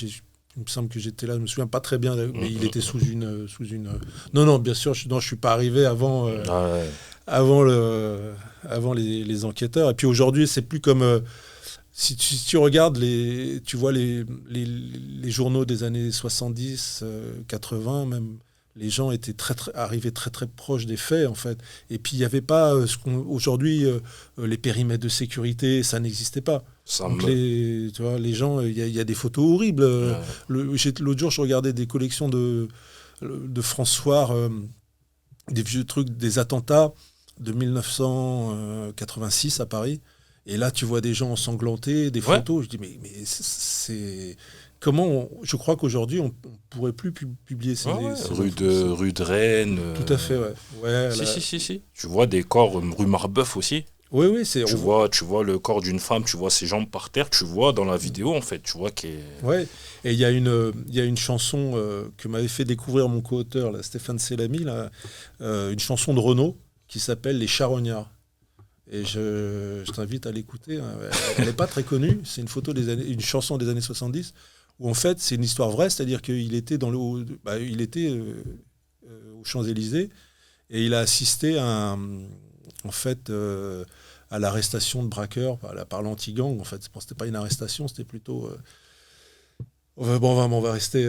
il me semble que j'étais là. Je me souviens pas très bien, mais il était sous une. Non, bien sûr, je suis pas arrivé avant. Avant les enquêteurs. Et puis aujourd'hui, c'est plus comme si tu regardes tu vois les journaux des années 70, 80, même les gens étaient arrivaient très très proches des faits en fait. Et puis il n'y avait pas aujourd'hui les périmètres de sécurité, ça n'existait pas. Donc tu vois, les gens, il y a des photos horribles. L'autre jour, je regardais des collections de François, des vieux trucs, des attentats de 1986 à Paris. Et là, tu vois des gens ensanglantés, des photos. Je dis, mais c'est... Comment je crois qu'aujourd'hui, on ne pourrait plus publier ces rue de Rennes. Tout à fait, ouais. Si. Tu vois des corps, rue Marbeuf aussi. Oui, tu vois le corps d'une femme, tu vois ses jambes par terre, tu vois dans la vidéo, en fait, tu vois qu'elle... Ouais, et il y a une chanson que m'avait fait découvrir mon co-auteur, là, Stéphane Selamy, là, une chanson de Renaud qui s'appelle Les Charognards. Et je t'invite à l'écouter. Hein. Elle n'est pas très connue, c'est une chanson des années 70, où en fait c'est une histoire vraie, c'est-à-dire qu'il était aux Champs-Élysées et il a assisté à l'arrestation de braqueurs par l'anti-gang. En fait, c'était pas une arrestation, c'était plutôt... on va rester...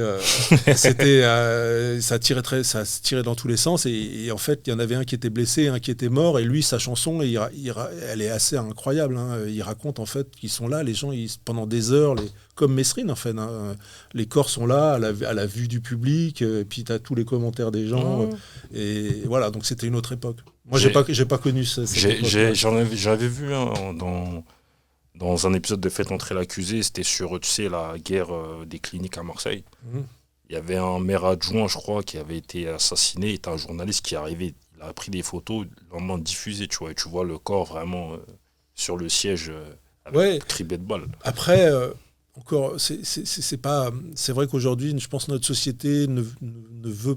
ça tirait dans tous les sens. Et en fait, il y en avait un qui était blessé, un qui était mort. Et lui, sa chanson, elle est assez incroyable. Hein. Il raconte en fait qu'ils sont là, les gens, pendant des heures, comme Mesrine en fait. Hein. Les corps sont là, à la vue du public. Et puis, tu as tous les commentaires des gens. Et voilà, donc c'était une autre époque. Moi, j'ai pas connu ça. J'avais vu dans un épisode de Faites entrer l'accusé, c'était sur, tu sais, la guerre des cliniques à Marseille. Il y avait un maire adjoint, je crois, qui avait été assassiné. Il était un journaliste qui est arrivé, il a pris des photos, lendemain diffusées, tu vois. Et tu vois le corps vraiment sur le siège avec cribé de balles. Après, encore, c'est vrai qu'aujourd'hui, je pense que notre société ne veut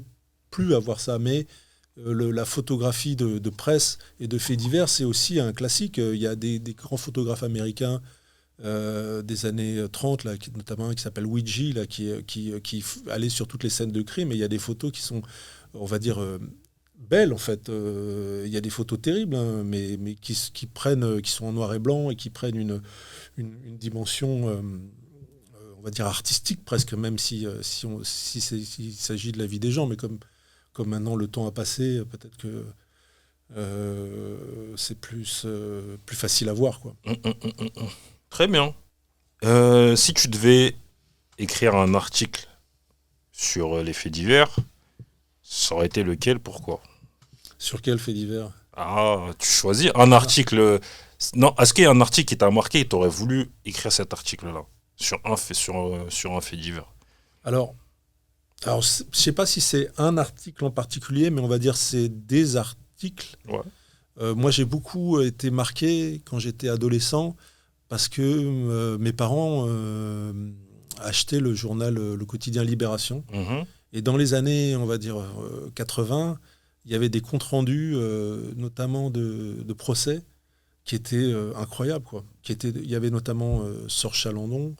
plus avoir ça, mais... la photographie de presse et de faits divers, c'est aussi un classique. Il y a des grands photographes américains des années 30, là, notamment un qui s'appelle Weegee, là, qui allait sur toutes les scènes de crime. Et il y a des photos qui sont, on va dire, belles, en fait. Il y a des photos terribles, hein, mais qui sont en noir et blanc et qui prennent une dimension... on va dire artistique presque, même s'il s'agit de la vie des gens, mais comme maintenant le temps a passé, peut-être que c'est plus facile à voir, quoi. Très bien. Si tu devais écrire un article sur les faits divers, ça aurait été lequel, pourquoi ? Sur quel fait divers ? Ah, tu choisis un article... Non, est-ce qu'il y a un article qui t'a marqué et tu aurais voulu écrire cet article-là sur un fait divers ? Alors, je ne sais pas si c'est un article en particulier, mais on va dire c'est des articles. Ouais. Moi, j'ai beaucoup été marqué quand j'étais adolescent parce que mes parents achetaient le journal, le quotidien Libération. Et dans les années, on va dire, 80, il y avait des comptes rendus, notamment de procès, qui étaient incroyables, quoi. Il y avait notamment Sor Chalandon.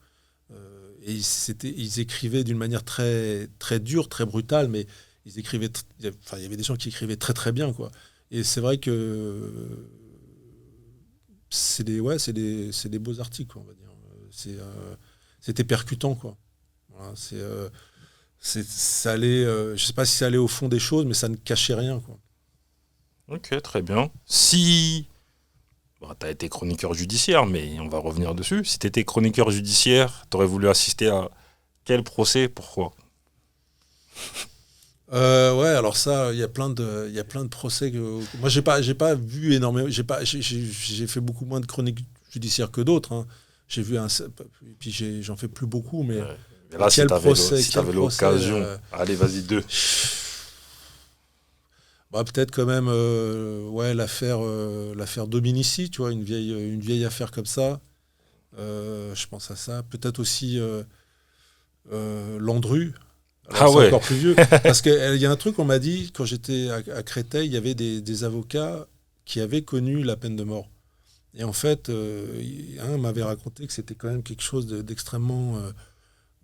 Et ils écrivaient d'une manière très, très dure, très brutale, mais il y avait des gens qui écrivaient très très bien, quoi. Et c'est vrai que c'est des beaux articles, quoi, on va dire. C'était percutant, quoi. Voilà, ça allait, je sais pas si ça allait au fond des choses, mais ça ne cachait rien, quoi. Ok, très bien. Si tu as été chroniqueur judiciaire, mais on va revenir dessus. Si tu étais chroniqueur judiciaire, tu aurais voulu assister à quel procès ? Pourquoi ? Alors ça, il y a plein de procès que moi j'ai pas vu énormément. J'ai fait beaucoup moins de chroniques judiciaires que d'autres. Hein. J'ai vu puis j'en fais plus beaucoup, mais là, si tu avais l'occasion, allez, vas-y, 2. Peut-être quand même l'affaire Dominici, tu vois, une vieille affaire comme ça. Je pense à ça. Peut-être aussi Landru. Alors, c'est encore plus vieux. Parce qu'il y a un truc, on m'a dit, quand j'étais à Créteil, il y avait des avocats qui avaient connu la peine de mort. Et en fait, un m'avait raconté que c'était quand même quelque chose d'extrêmement...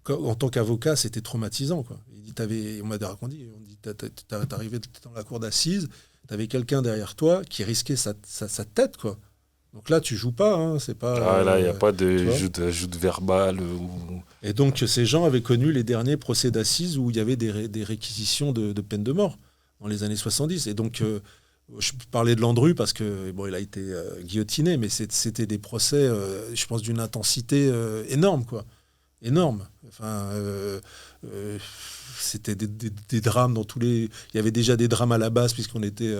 en tant qu'avocat, c'était traumatisant, quoi. On m'a raconté, t'arrivais dans la cour d'assises, t'avais quelqu'un derrière toi qui risquait sa tête, quoi. Donc là, tu joues pas, hein, c'est pas... là, il n'y a pas de joute verbale ou... Et donc, ces gens avaient connu les derniers procès d'assises où il y avait des réquisitions de peine de mort dans les années 70. Et donc, je parlais de Landru parce que bon, il a été guillotiné, mais c'était des procès, je pense, d'une intensité énorme, quoi. Énorme. Enfin, c'était des drames dans tous les. Il y avait déjà des drames à la base puisqu'on était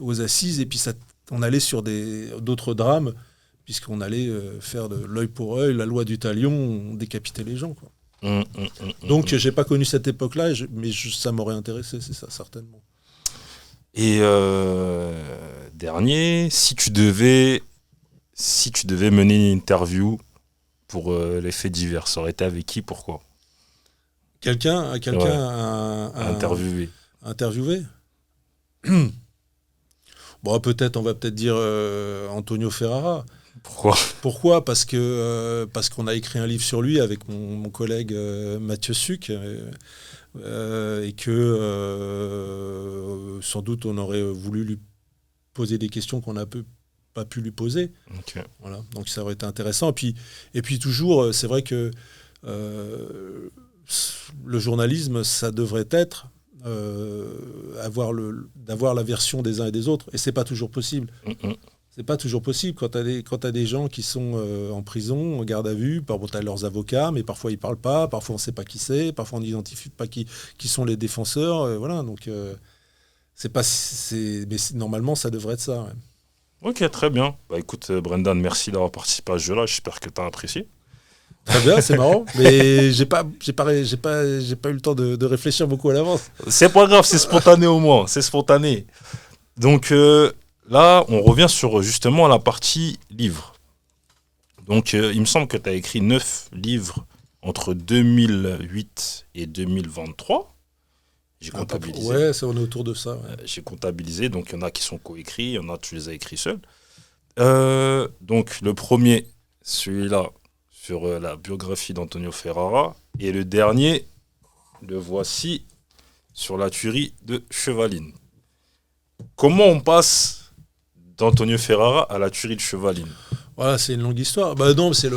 aux assises, et puis on allait sur d'autres drames puisqu'on allait faire de l'œil pour œil, la loi du talion, on décapitait les gens, quoi. Donc, j'ai pas connu cette époque-là, mais ça m'aurait intéressé, c'est ça, certainement. Et dernier, si tu devais mener une interview pour les faits divers, ça aurait été avec qui, pourquoi? Quelqu'un Interviewé. Interviewé. Bon, on va peut-être dire Antonio Ferrara. Pourquoi parce qu'on a écrit un livre sur lui avec mon collègue Mathieu Suc, et que sans doute on aurait voulu lui poser des questions qu'on n'a pas pu lui poser. Okay. Voilà. Donc ça aurait été intéressant. Et puis toujours, c'est vrai que le journalisme, ça devrait être d'avoir la version des uns et des autres. Et c'est pas toujours possible. C'est pas toujours possible quand tu as des gens qui sont en prison, en garde à vue. Tu as leurs avocats, mais parfois ils parlent pas, parfois on sait pas qui c'est, parfois on n'identifie pas qui sont les défenseurs. Voilà, donc mais normalement ça devrait être ça. Ouais. Ok, très bien. Bah écoute, Brendan, merci d'avoir participé à ce jeu-là. J'espère que tu as apprécié. Très bien, c'est marrant, mais j'ai pas eu le temps de réfléchir beaucoup à l'avance. C'est pas grave, c'est spontané au moins, c'est spontané. Donc là, on revient sur justement la partie livres. Donc il me semble que tu as écrit 9 livres entre 2008 et 2023. J'ai comptabilisé. Ouais, on est autour de ça. Ouais. J'ai comptabilisé, donc il y en a qui sont coécrits, il y en a tu les as écrits seuls. Donc le premier, celui-là, sur la biographie d'Antonio Ferrara. Et le dernier, le voici, sur la tuerie de Chevaline. Comment on passe d'Antonio Ferrara à la tuerie de Chevaline? Voilà, c'est une longue histoire. Bah non, c'est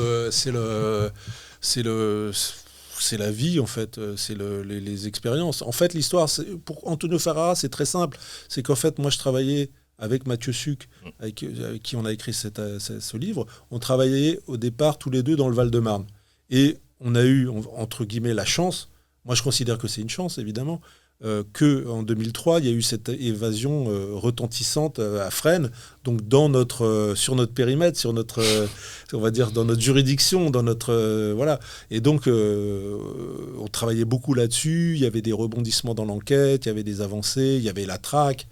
la vie, en fait. C'est les expériences. En fait, l'histoire, pour Antonio Ferrara, c'est très simple. C'est qu'en fait, moi, je travaillais avec Mathieu Suc, avec qui on a écrit ce livre. On travaillait au départ tous les deux dans le Val-de-Marne. Et on a eu, entre guillemets, la chance, moi je considère que c'est une chance évidemment, qu'en 2003, il y a eu cette évasion retentissante à Fresnes, donc sur notre périmètre, on va dire dans notre juridiction, dans notre... voilà. Et donc, on travaillait beaucoup là-dessus, il y avait des rebondissements dans l'enquête, il y avait des avancées, il y avait la traque.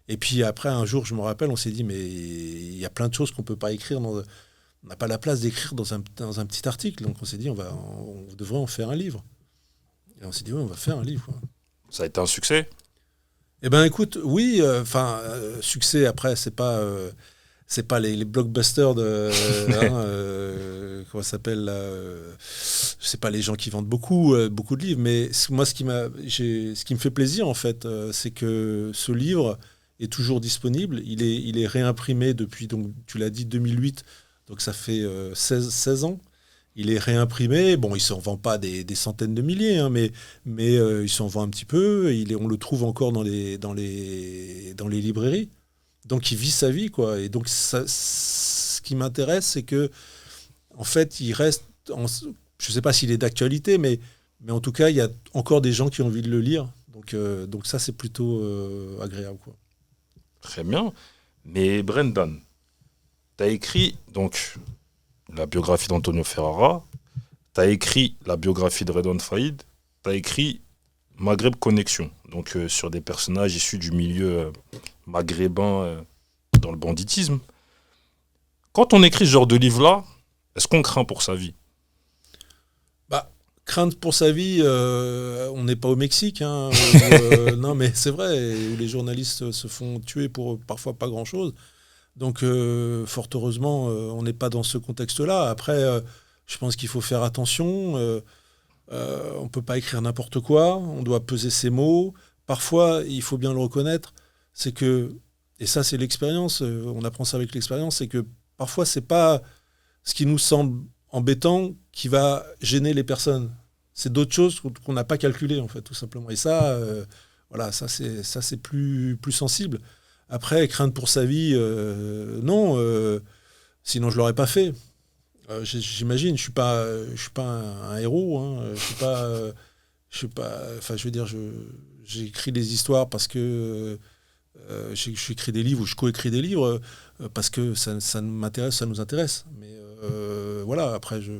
Et puis après, un jour, je me rappelle, on s'est dit, mais il y a plein de choses qu'on ne peut pas écrire. On n'a pas la place d'écrire dans un petit article. Donc on s'est dit, on devrait en faire un livre. Et on s'est dit, oui, on va faire un livre. Quoi. Ça a été un succès? Eh bien, écoute, oui. Succès, après, c'est pas les blockbusters de... comment ça s'appelle là, c'est pas les gens qui vendent beaucoup de livres. Mais moi, ce qui me fait plaisir, en fait, c'est que ce livre est toujours disponible. Il est réimprimé depuis, donc, tu l'as dit, 2008. Donc ça fait 16 ans. Il est réimprimé. Bon, il ne s'en vend pas des centaines de milliers, hein, mais il s'en vend un petit peu. On le trouve encore dans les librairies. Donc il vit sa vie, quoi. Et donc ce qui m'intéresse, c'est que en fait, il reste... je ne sais pas s'il est d'actualité, mais en tout cas, il y a encore des gens qui ont envie de le lire. Donc ça, c'est plutôt agréable, quoi. Très bien. Mais Brendan, tu as écrit donc la biographie d'Antonio Ferrara, tu as écrit la biographie de Redouane Faïd, tu as écrit Maghreb Connexion, donc sur des personnages issus du milieu maghrébin dans le banditisme. Quand on écrit ce genre de livre-là, est-ce qu'on craint pour sa vie? Crainte pour sa vie, on n'est pas au Mexique, hein, non mais c'est vrai, où les journalistes se font tuer pour parfois pas grand-chose. Donc fort heureusement, on n'est pas dans ce contexte-là. Après, je pense qu'il faut faire attention. On ne peut pas écrire n'importe quoi, on doit peser ses mots. Parfois, il faut bien le reconnaître, c'est que, et ça c'est l'expérience, on apprend ça avec l'expérience, c'est que parfois c'est pas ce qui nous semble embêtant qui va gêner les personnes. C'est d'autres choses qu'on n'a pas calculées, en fait, tout simplement. Et ça, voilà, ça c'est plus sensible. Après, craindre pour sa vie, non, sinon je l'aurais pas fait. J'imagine, je suis pas un héros, hein, je suis pas, enfin, je veux dire, j'ai écrit des histoires parce que j'écris des livres ou je coécris des livres parce que ça m'intéresse, ça nous intéresse. Mais voilà, après, je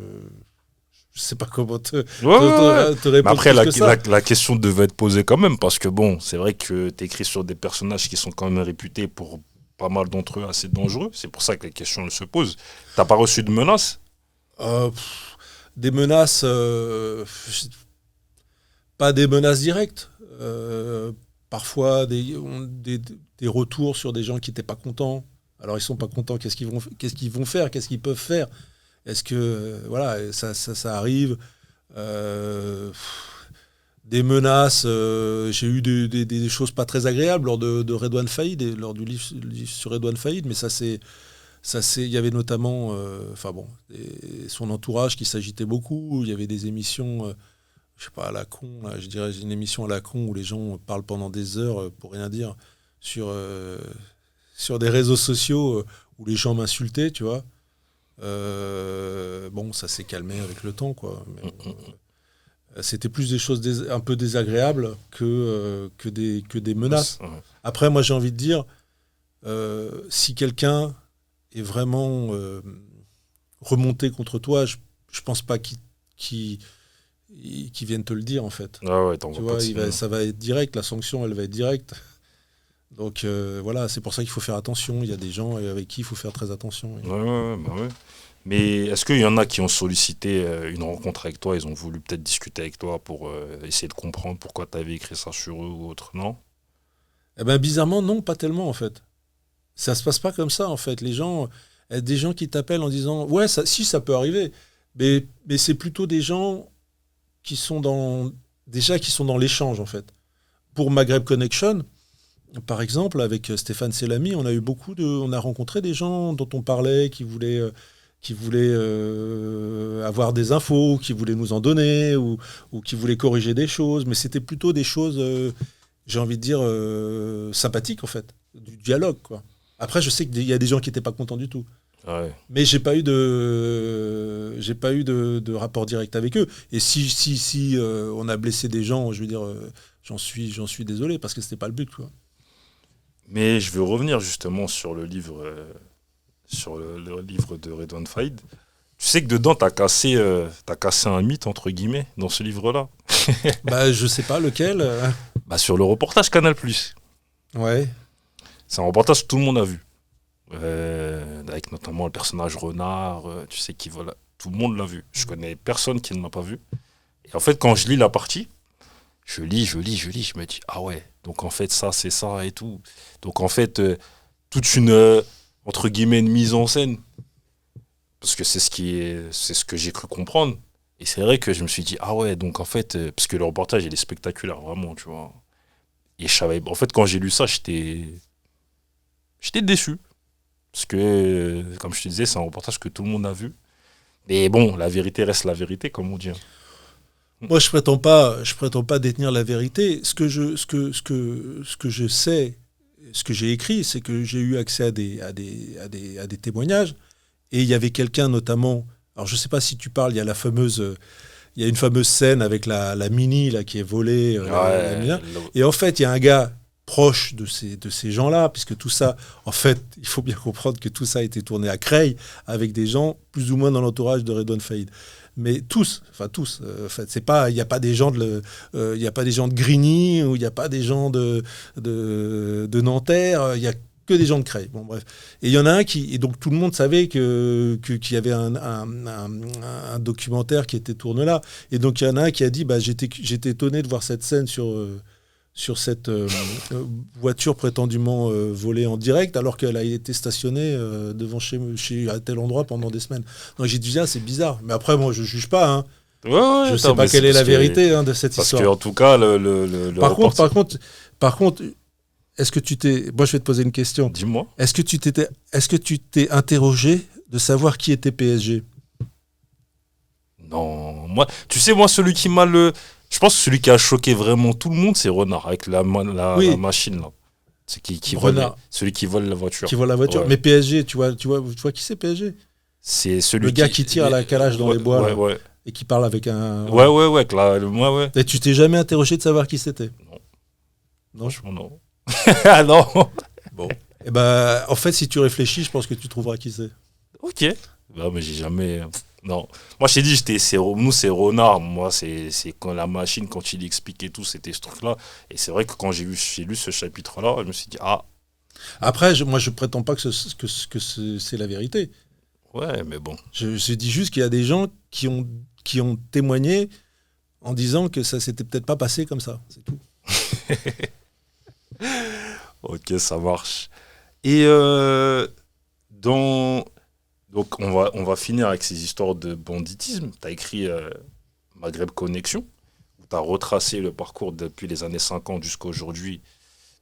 sais pas comment te répondre. Mais après, plus que ça. la question devait être posée quand même, parce que bon, c'est vrai que tu écris sur des personnages qui sont quand même réputés pour pas mal d'entre eux assez dangereux. C'est pour ça que les questions se posent. T'as pas reçu de menaces? Des menaces, pas des menaces directes. Parfois, des retours sur des gens qui n'étaient pas contents. Alors, ils sont pas contents, qu'est-ce qu'ils vont faire, qu'est-ce qu'ils peuvent faire? Est-ce que, voilà, ça arrive. Des menaces, j'ai eu des choses pas très agréables lors de Redouane Faïd, lors du livre sur Redouane Faïd, mais il y avait notamment, son entourage qui s'agitait beaucoup. Il y avait des émissions, je sais pas, à la con, là, je dirais une émission à la con où les gens parlent pendant des heures pour rien dire sur des réseaux sociaux où les gens m'insultaient, tu vois. Ça s'est calmé avec le temps, quoi. Mais, c'était plus des choses un peu désagréables que des menaces. Après, moi, j'ai envie de dire, si quelqu'un est vraiment remonté contre toi, je pense pas qu'il vienne te le dire, en fait. Ah ouais, tu vois, ça va être direct, la sanction, elle va être directe. Donc voilà, c'est pour ça qu'il faut faire attention. Il y a des gens avec qui il faut faire très attention. Ouais. Mais est-ce qu'il y en a qui ont sollicité une rencontre avec toi, ils ont voulu peut-être discuter avec toi pour essayer de comprendre pourquoi tu avais écrit ça sur eux ou autre, non? Eh ben, bizarrement, non, pas tellement, en fait. Ça se passe pas comme ça, en fait. Les gens, des gens qui t'appellent en disant, ouais, ça peut arriver, mais c'est plutôt des gens qui sont dans l'échange, en fait. Pour Maghreb Connection, par exemple, avec Stéphane Selami, on a rencontré des gens dont on parlait, qui voulaient avoir des infos, qui voulaient nous en donner, ou qui voulaient corriger des choses, mais c'était plutôt des choses, j'ai envie de dire, sympathiques, en fait, du dialogue, quoi. Après, je sais qu'il y a des gens qui n'étaient pas contents du tout. Ouais. Mais j'ai pas eu de rapport direct avec eux. Et si on a blessé des gens, je veux dire, j'en suis désolé, parce que c'était pas le but, quoi. Mais je veux revenir justement sur le livre, le livre de Redouane Faïd. Tu sais que dedans, t'as cassé un mythe, entre guillemets, dans ce livre-là. Je sais pas lequel. Sur le reportage Canal+. Ouais. C'est un reportage que tout le monde a vu. Avec notamment le personnage Renard, tu sais, tout le monde l'a vu. Je connais personne qui ne l'a pas vu. Et en fait, quand je lis la partie, je lis, je me dis, ah ouais, donc en fait, ça, c'est ça et tout. Donc en fait, toute une, entre guillemets, une mise en scène. Parce que c'est ce que j'ai cru comprendre. Et c'est vrai que je me suis dit, ah ouais, donc en fait, parce que le reportage, il est spectaculaire, vraiment, tu vois. Et en fait, quand j'ai lu ça, j'étais déçu. Parce que, comme je te disais, c'est un reportage que tout le monde a vu. Mais bon, la vérité reste la vérité, comme on dit. Moi, je prétends pas détenir la vérité. Ce que je sais, ce que j'ai écrit, c'est que j'ai eu accès à des témoignages. Et il y avait quelqu'un notamment. Alors, je sais pas si tu parles. Il y a une fameuse scène avec la Mini là qui est volée. Et en fait, il y a un gars proche de ces gens-là, puisque tout ça, en fait, il faut bien comprendre que tout ça a été tourné à Creil avec des gens plus ou moins dans l'entourage de Redouane Faïd. Mais tous, en fait, c'est pas, il n'y a pas des gens il y a pas des gens de Grigny ou il n'y a pas des gens de Nanterre, il y a que des gens de Creil. Bon, bref. Et il y en a un et donc tout le monde savait qu'il y avait un documentaire qui était tourné là. Et donc il y en a un qui a dit, j'étais étonné de voir cette scène sur cette voiture prétendument volée en direct, alors qu'elle a été stationnée devant chez à tel endroit pendant des semaines. Donc j'ai dit, c'est bizarre. Mais après, moi, je ne juge pas. Hein. Ouais, je ne sais pas quelle est la vérité de cette histoire. Parce qu'en tout cas, Par contre, est-ce que tu t'es... Moi, je vais te poser une question. Dis-moi. Est-ce que tu t'es interrogé de savoir qui était PSG ? Non, moi, tu sais, moi, celui qui m'a le. Je pense que celui qui a choqué vraiment tout le monde, c'est Renard, avec la Oui, machine, là. C'est qui vole, Renard celui qui vole la voiture. qui vole la voiture. Ouais. Mais PSG, tu vois qui c'est PSG? C'est celui Le gars qui tire à la calage dans ouais, les bois ouais, là, ouais. et qui parle avec un. Ouais, ouais. Et tu t'es jamais interrogé de savoir qui c'était? Non. Non. Franchement, non. Ah non. Bon. Et ben, en fait, si tu réfléchis, je pense que tu trouveras qui c'est. Ok. Non, mais j'ai jamais. Non. Moi, je t'ai dit, nous, c'est Renard. Moi, c'est quand la machine, quand il expliquait tout, c'était ce truc-là. Et c'est vrai que quand j'ai lu ce chapitre-là, je me suis dit, ah, Après, moi, je prétends pas que c'est la vérité. ouais, mais bon. Je dis juste qu'il y a des gens qui ont témoigné en disant que ça s'était peut-être pas passé comme ça. C'est tout. Ok, ça marche. Et donc, on va finir avec ces histoires de banditisme. Tu as écrit Maghreb Connexion, où tu as retracé le parcours depuis les années 50 jusqu'à aujourd'hui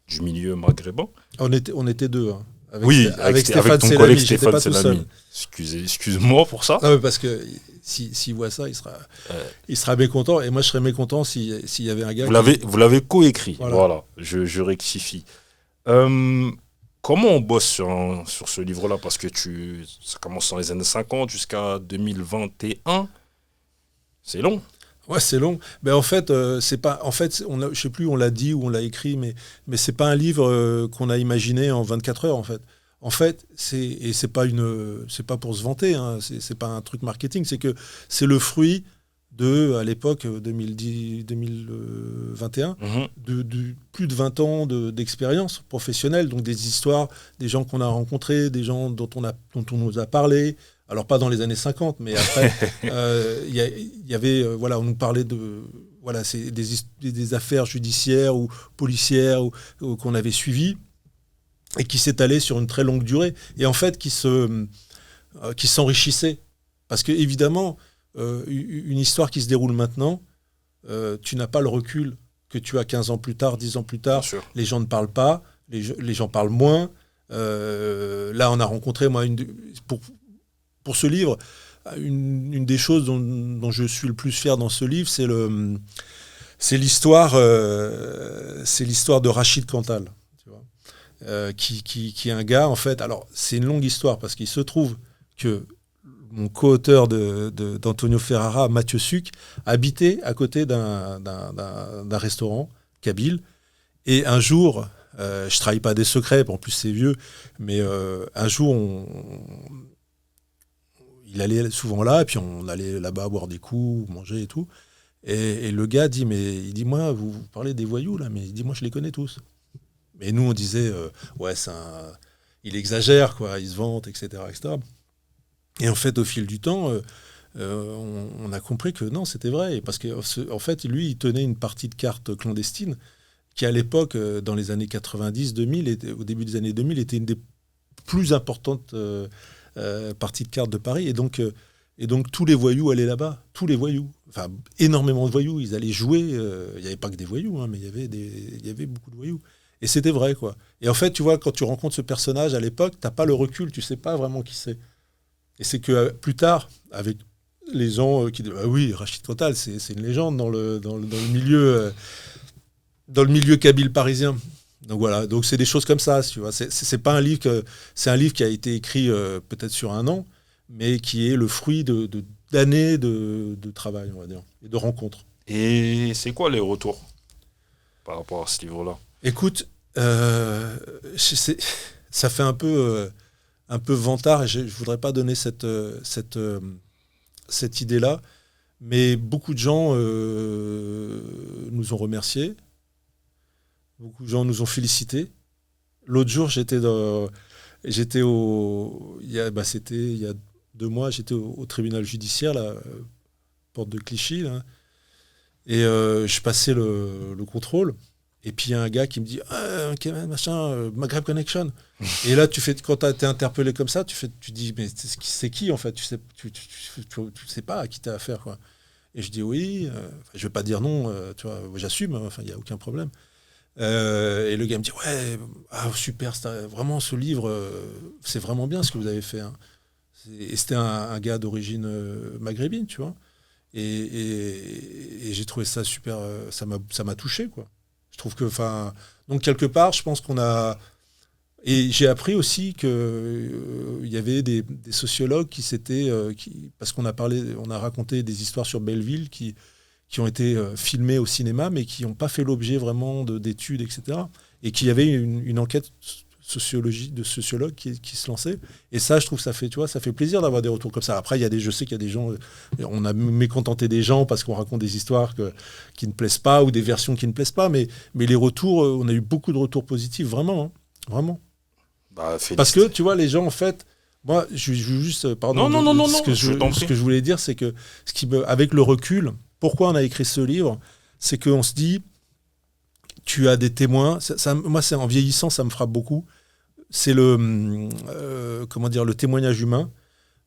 du milieu maghrébin. On était deux. Hein. Avec Stéphane ton Selami, collègue j'étais Stéphane pas tout seul. Selami. Excuse-moi pour ça. Non, mais parce que s'il voit ça, il sera mécontent. Et moi, je serais mécontent s'il y avait un gars Vous l'avez coécrit. Voilà. Voilà, je rectifie. Comment on bosse sur ce livre-là? Parce que ça commence dans les années 50 jusqu'à 2021. C'est long. Ouais, c'est long. Mais en fait, c'est pas. En fait, je sais plus, on l'a dit ou on l'a écrit, mais c'est pas un livre qu'on a imaginé en 24 heures. En fait, c'est pas pour se vanter. Hein, c'est pas un truc marketing. C'est que c'est le fruit à l'époque 2021, de plus de 20 ans d'expérience professionnelle, donc des histoires, des gens qu'on a rencontrés, des gens dont on nous a parlé. Alors pas dans les années 50, mais après, il y avait, voilà, on nous parlait de, voilà, c'est des affaires judiciaires ou policières ou qu'on avait suivies et qui s'étalaient sur une très longue durée et en fait qui s'enrichissaient parce que évidemment une histoire qui se déroule maintenant, tu n'as pas le recul que tu as 15 ans plus tard, 10 ans plus tard. Les gens ne parlent pas, les gens parlent moins. Là, on a rencontré, moi, pour ce livre, une des choses dont je suis le plus fier dans ce livre, c'est l'histoire de Rachid Cantal, tu vois, qui est un gars, en fait. Alors, c'est une longue histoire parce qu'il se trouve que mon co-auteur d'Antonio Ferrara, Mathieu Suc, habitait à côté d'un restaurant kabyle. Et un jour, je trahis pas des secrets, en plus c'est vieux, mais un jour, il allait souvent là, et puis on allait là-bas boire des coups, manger et tout. Et le gars dit, moi, vous parlez des voyous là, mais il dit, moi je les connais tous. Mais nous on disait, ouais, il exagère, quoi, il se vante, etc., etc. Et en fait, au fil du temps, on a compris que non, c'était vrai. Parce qu'en fait, lui, il tenait une partie de cartes clandestine qui, à l'époque, dans les années 90-2000, au début des années 2000, était une des plus importantes parties de cartes de Paris. Et donc, tous les voyous allaient là-bas. Tous les voyous. Enfin, énormément de voyous. Ils allaient jouer. Il n'y avait pas que des voyous, hein, mais il y avait beaucoup de voyous. Et c'était vrai, quoi. Et en fait, tu vois, quand tu rencontres ce personnage à l'époque, tu n'as pas le recul. Tu ne sais pas vraiment qui c'est. Et c'est que plus tard, avec les gens qui disent, ah oui, Rachid Cantal, c'est une légende dans le milieu kabyle parisien. Donc voilà, donc c'est des choses comme ça, tu vois. C'est pas un livre c'est un livre qui a été écrit peut-être sur un an, mais qui est le fruit d'années de travail, on va dire, et de rencontres. Et c'est quoi les retours par rapport à ce livre-là? Écoute, ça fait un peu vantard, et je ne voudrais pas donner cette idée-là, mais beaucoup de gens nous ont remerciés, beaucoup de gens nous ont félicités. L'autre jour, c'était il y a 2 mois, j'étais au tribunal judiciaire, la porte de Clichy, là, et je passais le contrôle. Et puis il y a un gars qui me dit ok, machin, Maghreb Connection. Et là, quand tu as été interpellé comme ça, tu dis mais c'est qui en fait? Tu sais pas à qui tu as affaire, quoi. Et je dis oui, je vais pas dire non, tu vois, j'assume, enfin il y a aucun problème. Et le gars me dit ouais, super, vraiment ce livre, c'est vraiment bien ce que vous avez fait, hein. Et c'était un gars d'origine maghrébine, tu vois. Et j'ai trouvé ça super, ça m'a touché, quoi. Je trouve que, enfin, donc quelque part, je pense qu'on a... Et j'ai appris aussi qu'il y avait des sociologues qui s'étaient... parce qu'on a raconté des histoires sur Belleville qui ont été filmées au cinéma, mais qui n'ont pas fait l'objet vraiment d'études, etc. Et qu'il y avait une enquête de sociologues qui se lançait. Et ça, je trouve que ça fait plaisir d'avoir des retours comme ça. Après, je sais qu'il y a des gens... On a mécontenté des gens parce qu'on raconte des histoires qui ne plaisent pas ou des versions qui ne plaisent pas. Mais les retours, on a eu beaucoup de retours positifs, vraiment. Hein, vraiment. Bah, parce que, tu vois, les gens, en fait... Moi, je juste... Pardon. Non. Ce que je voulais dire, c'est que avec le recul, pourquoi on a écrit ce livre, c'est qu'on se dit... Tu as des témoins. Moi, c'est en vieillissant, ça me frappe beaucoup. C'est le témoignage humain,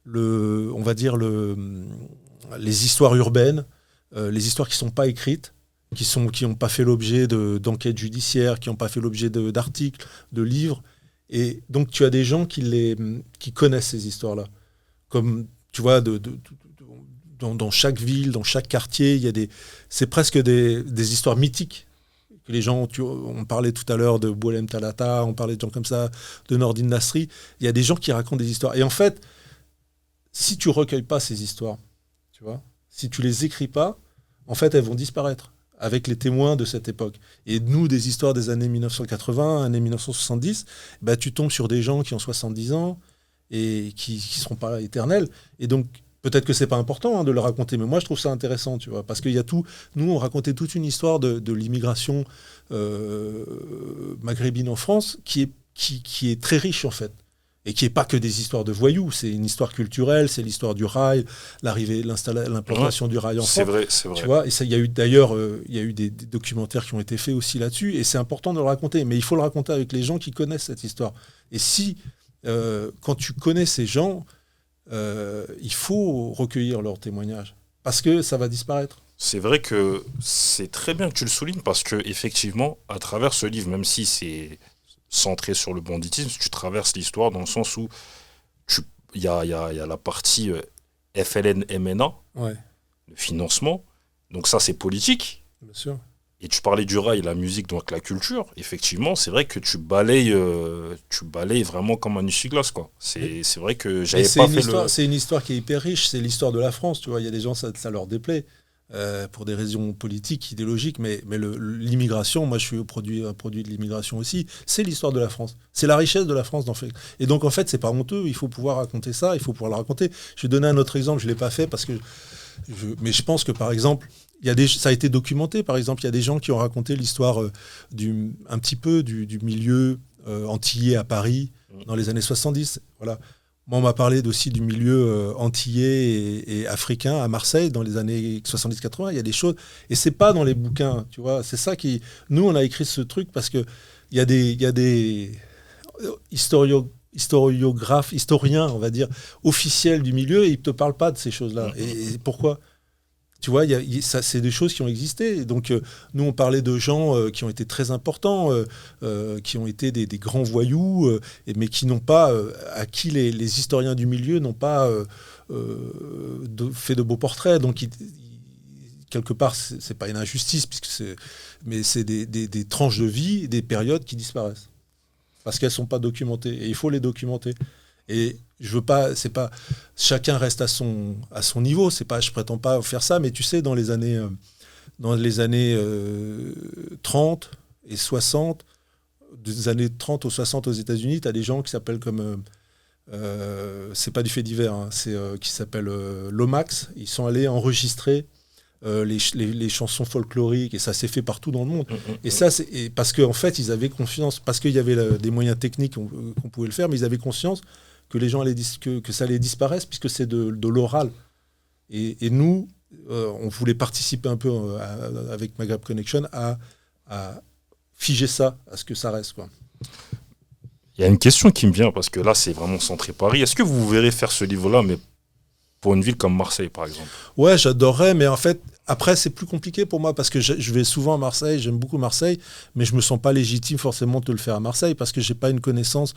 on va dire les histoires urbaines, les histoires qui sont pas écrites, qui n'ont pas fait l'objet d'enquêtes judiciaires, qui n'ont pas fait l'objet d'articles, de livres. Et donc tu as des gens qui connaissent ces histoires-là. Comme tu vois, dans chaque ville, dans chaque quartier, c'est presque des histoires mythiques. Que les gens, on parlait tout à l'heure de Boualem Talata, on parlait de gens comme ça, de Nordine Nasri. Il y a des gens qui racontent des histoires. Et en fait, si tu recueilles pas ces histoires, tu vois, si tu les écris pas, en fait, elles vont disparaître avec les témoins de cette époque. Et nous, des histoires des années 1980, années 1970, bah, tu tombes sur des gens qui ont 70 ans et qui seront pas éternels. Et donc, peut-être que c'est pas important de le raconter, mais moi je trouve ça intéressant, tu vois, parce qu'il y a tout. Nous, on racontait toute une histoire de l'immigration maghrébine en France qui est très riche en fait, et qui est pas que des histoires de voyous. C'est une histoire culturelle, c'est l'histoire du rail, l'implantation du rail en France. C'est vrai. Tu vois, et ça, il y a eu des documentaires qui ont été faits aussi là-dessus, et c'est important de le raconter. Mais il faut le raconter avec les gens qui connaissent cette histoire. Et si quand tu connais ces gens il faut recueillir leurs témoignages parce que ça va disparaître. C'est vrai que c'est très bien que tu le soulignes parce que effectivement, à travers ce livre, même si c'est centré sur le banditisme, tu traverses l'histoire dans le sens où il y a la partie FLN-MNA, ouais. Le financement. Donc ça, c'est politique. Bien sûr. Et tu parlais du rail, la musique, donc la culture. Effectivement, c'est vrai que tu balayes vraiment comme un essuie-glace, quoi. C'est vrai que j'avais pas fait le... C'est une histoire qui est hyper riche, c'est l'histoire de la France, tu vois. Il y a des gens, ça leur déplaît, pour des raisons politiques, idéologiques, mais l'immigration, moi je suis un produit de l'immigration aussi, c'est l'histoire de la France. C'est la richesse de la France, dans fait. Et donc en fait, c'est pas honteux, il faut pouvoir raconter ça, il faut pouvoir le raconter. Je vais donner un autre exemple, je l'ai pas fait parce que... Mais je pense que par exemple... ça a été documenté, par exemple, il y a des gens qui ont raconté l'histoire un petit peu du milieu antillais à Paris dans les années 70. Voilà. Moi, on m'a parlé aussi du milieu antillais et africain à Marseille dans les années 70-80. Il y a des choses, et c'est pas dans les bouquins, tu vois. C'est ça qui... Nous, on a écrit ce truc parce que il y a des historiens, on va dire, officiels du milieu, et ils ne te parlent pas de ces choses-là. Et pourquoi ? Tu vois, ça, c'est des choses qui ont existé. Donc, nous, on parlait de gens qui ont été très importants, qui ont été des grands voyous, mais qui n'ont pas, à qui les historiens du milieu n'ont pas fait de beaux portraits. Donc, quelque part, c'est pas une injustice, mais c'est des tranches de vie, des périodes qui disparaissent parce qu'elles sont pas documentées. Et il faut les documenter. Et je veux pas, c'est pas, chacun reste à son niveau. C'est pas, je prétends pas faire ça, mais tu sais, dans les années 30 et 60, des années 30 aux 60 aux États-Unis, tu as des gens qui s'appellent comme, c'est pas du fait divers, hein, qui s'appellent Lomax. Ils sont allés enregistrer les chansons folkloriques, et ça s'est fait partout dans le monde. Et ça, c'est parce qu'en fait, ils avaient confiance, parce qu'il y avait des moyens techniques qu'on pouvait le faire, mais ils avaient conscience que les gens que ça allait disparaître, puisque c'est de l'oral. Et nous, on voulait participer un peu avec Maghreb Connection à figer ça, à ce que ça reste, quoi. Il y a une question qui me vient, parce que là, c'est vraiment centré Paris. Est-ce que vous verrez faire ce livre-là, mais pour une ville comme Marseille, par exemple? Ouais, j'adorerais, mais en fait, après, c'est plus compliqué pour moi, parce que je vais souvent à Marseille, j'aime beaucoup Marseille, mais je me sens pas légitime forcément de le faire à Marseille, parce que j'ai pas une connaissance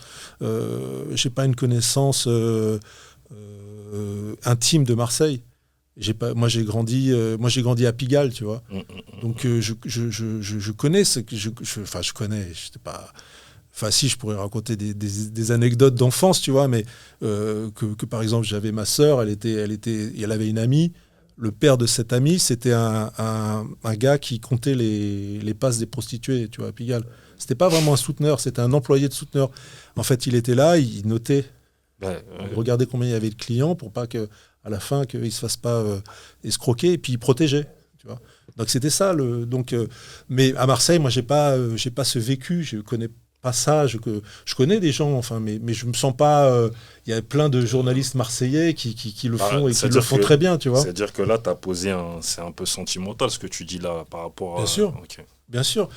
intime de Marseille. Moi, j'ai grandi à Pigalle, tu vois. Donc, je connais ce que je connais. Je sais pas. Enfin, si, je pourrais raconter des anecdotes d'enfance, tu vois, mais que par exemple, j'avais ma sœur, elle avait une amie. Le père de cette amie, c'était un gars qui comptait les passes des prostituées, tu vois, à Pigalle. C'était pas vraiment un souteneur, c'était un employé de souteneur. En fait, il était là, il notait, il regardait combien il y avait de clients pour pas que, à la fin, qu'il se fasse pas escroquer, et puis il protégeait, tu vois. Donc c'était ça. Mais à Marseille, moi, j'ai pas ce vécu, je connais pas ça. Je connais des gens, enfin, mais je me sens pas. Il y a plein de journalistes marseillais qui le font et qui le font très bien, tu vois. C'est-à-dire que là, tu as posé c'est un peu sentimental ce que tu dis là par rapport à. Bien sûr. Okay. Bien sûr,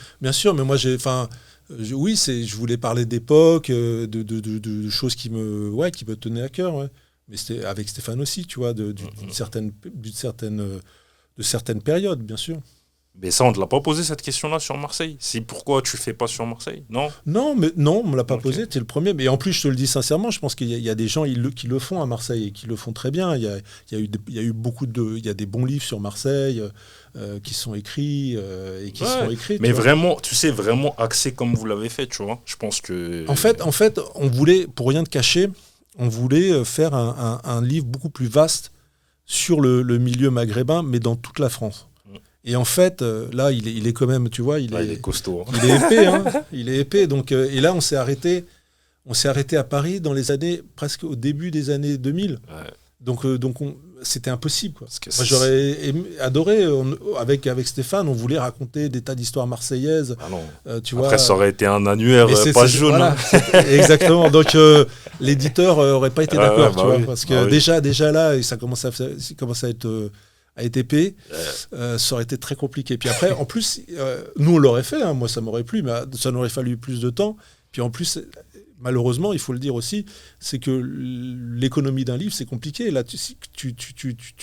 mais moi je voulais parler d'époque, de choses qui me tenaient à cœur, ouais. Mais c'était avec Stéphane aussi, tu vois, de certaines périodes, bien sûr. Mais ça, on ne te l'a pas posé cette question-là sur Marseille. C'est pourquoi tu fais pas sur Marseille, non? Non, on me l'a pas posé, tu es le premier. Mais en plus, je te le dis sincèrement, je pense qu'il y a des gens qui le font à Marseille et qui le font très bien. Il y a eu des bons livres sur Marseille qui sont écrits et qui sont écrits. Mais vraiment, tu sais, vraiment axé comme vous l'avez fait, tu vois. Je pense que. En fait, on voulait, pour rien te cacher, on voulait faire un livre beaucoup plus vaste sur le milieu maghrébin, mais dans toute la France. Et en fait, là, il est quand même, tu vois, il est costaud. Hein. Il est épais, hein. Il est épais. Donc, et là, on s'est arrêté à Paris dans les années, presque au début des années 2000. Ouais. Donc c'était impossible, quoi. Moi, j'aurais adoré, avec Stéphane, on voulait raconter des tas d'histoires marseillaises. Ah non. Tu vois, ça aurait été un annuaire pas jaune. Voilà, exactement. Donc, l'éditeur n'aurait pas été d'accord, tu vois. Oui. Parce que déjà là, ça commence à être... ATP, ça aurait été très compliqué. Puis après, en plus, nous, on l'aurait fait. Hein, moi, ça m'aurait plu, mais ça n'aurait fallu plus de temps. Puis en plus, malheureusement, il faut le dire aussi, c'est que l'économie d'un livre, c'est compliqué. Là, tu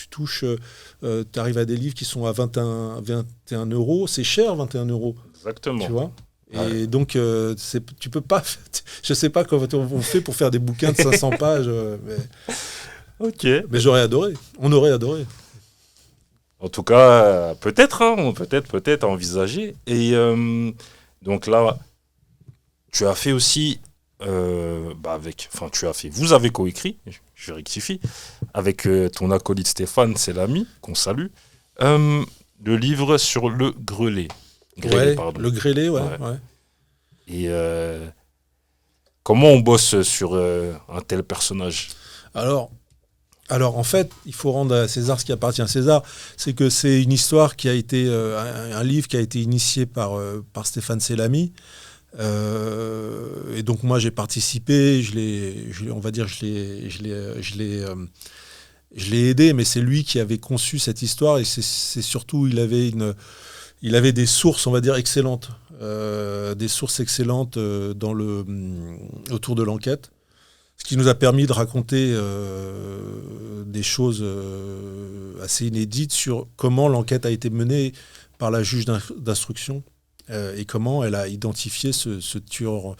touches, tu arrives à des livres qui sont à 21 euros. C'est cher, 21 euros. Exactement. Tu vois ? Et donc, tu peux pas... Je sais pas comment on fait pour faire des bouquins de 500 pages. Mais j'aurais adoré. On aurait adoré. En tout cas, peut-être à envisager. Et donc là, tu as fait aussi, vous avez coécrit, je rectifie, avec ton acolyte Stéphane Selami, qu'on salue, le livre sur le grêlé. Le grêlé, ouais. Et comment on bosse sur un tel personnage ? Alors, en fait, il faut rendre à César ce qui appartient à César. C'est que c'est une histoire qui a été... un livre qui a été initié par Stéphane Selami. Et donc, moi, j'ai participé. Je l'ai aidé, mais c'est lui qui avait conçu cette histoire. Et c'est surtout... Il avait des sources, on va dire, excellentes. Des sources excellentes autour de l'enquête. Ce qui nous a permis de raconter des choses assez inédites sur comment l'enquête a été menée par la juge d'instruction et comment elle a identifié ce tueur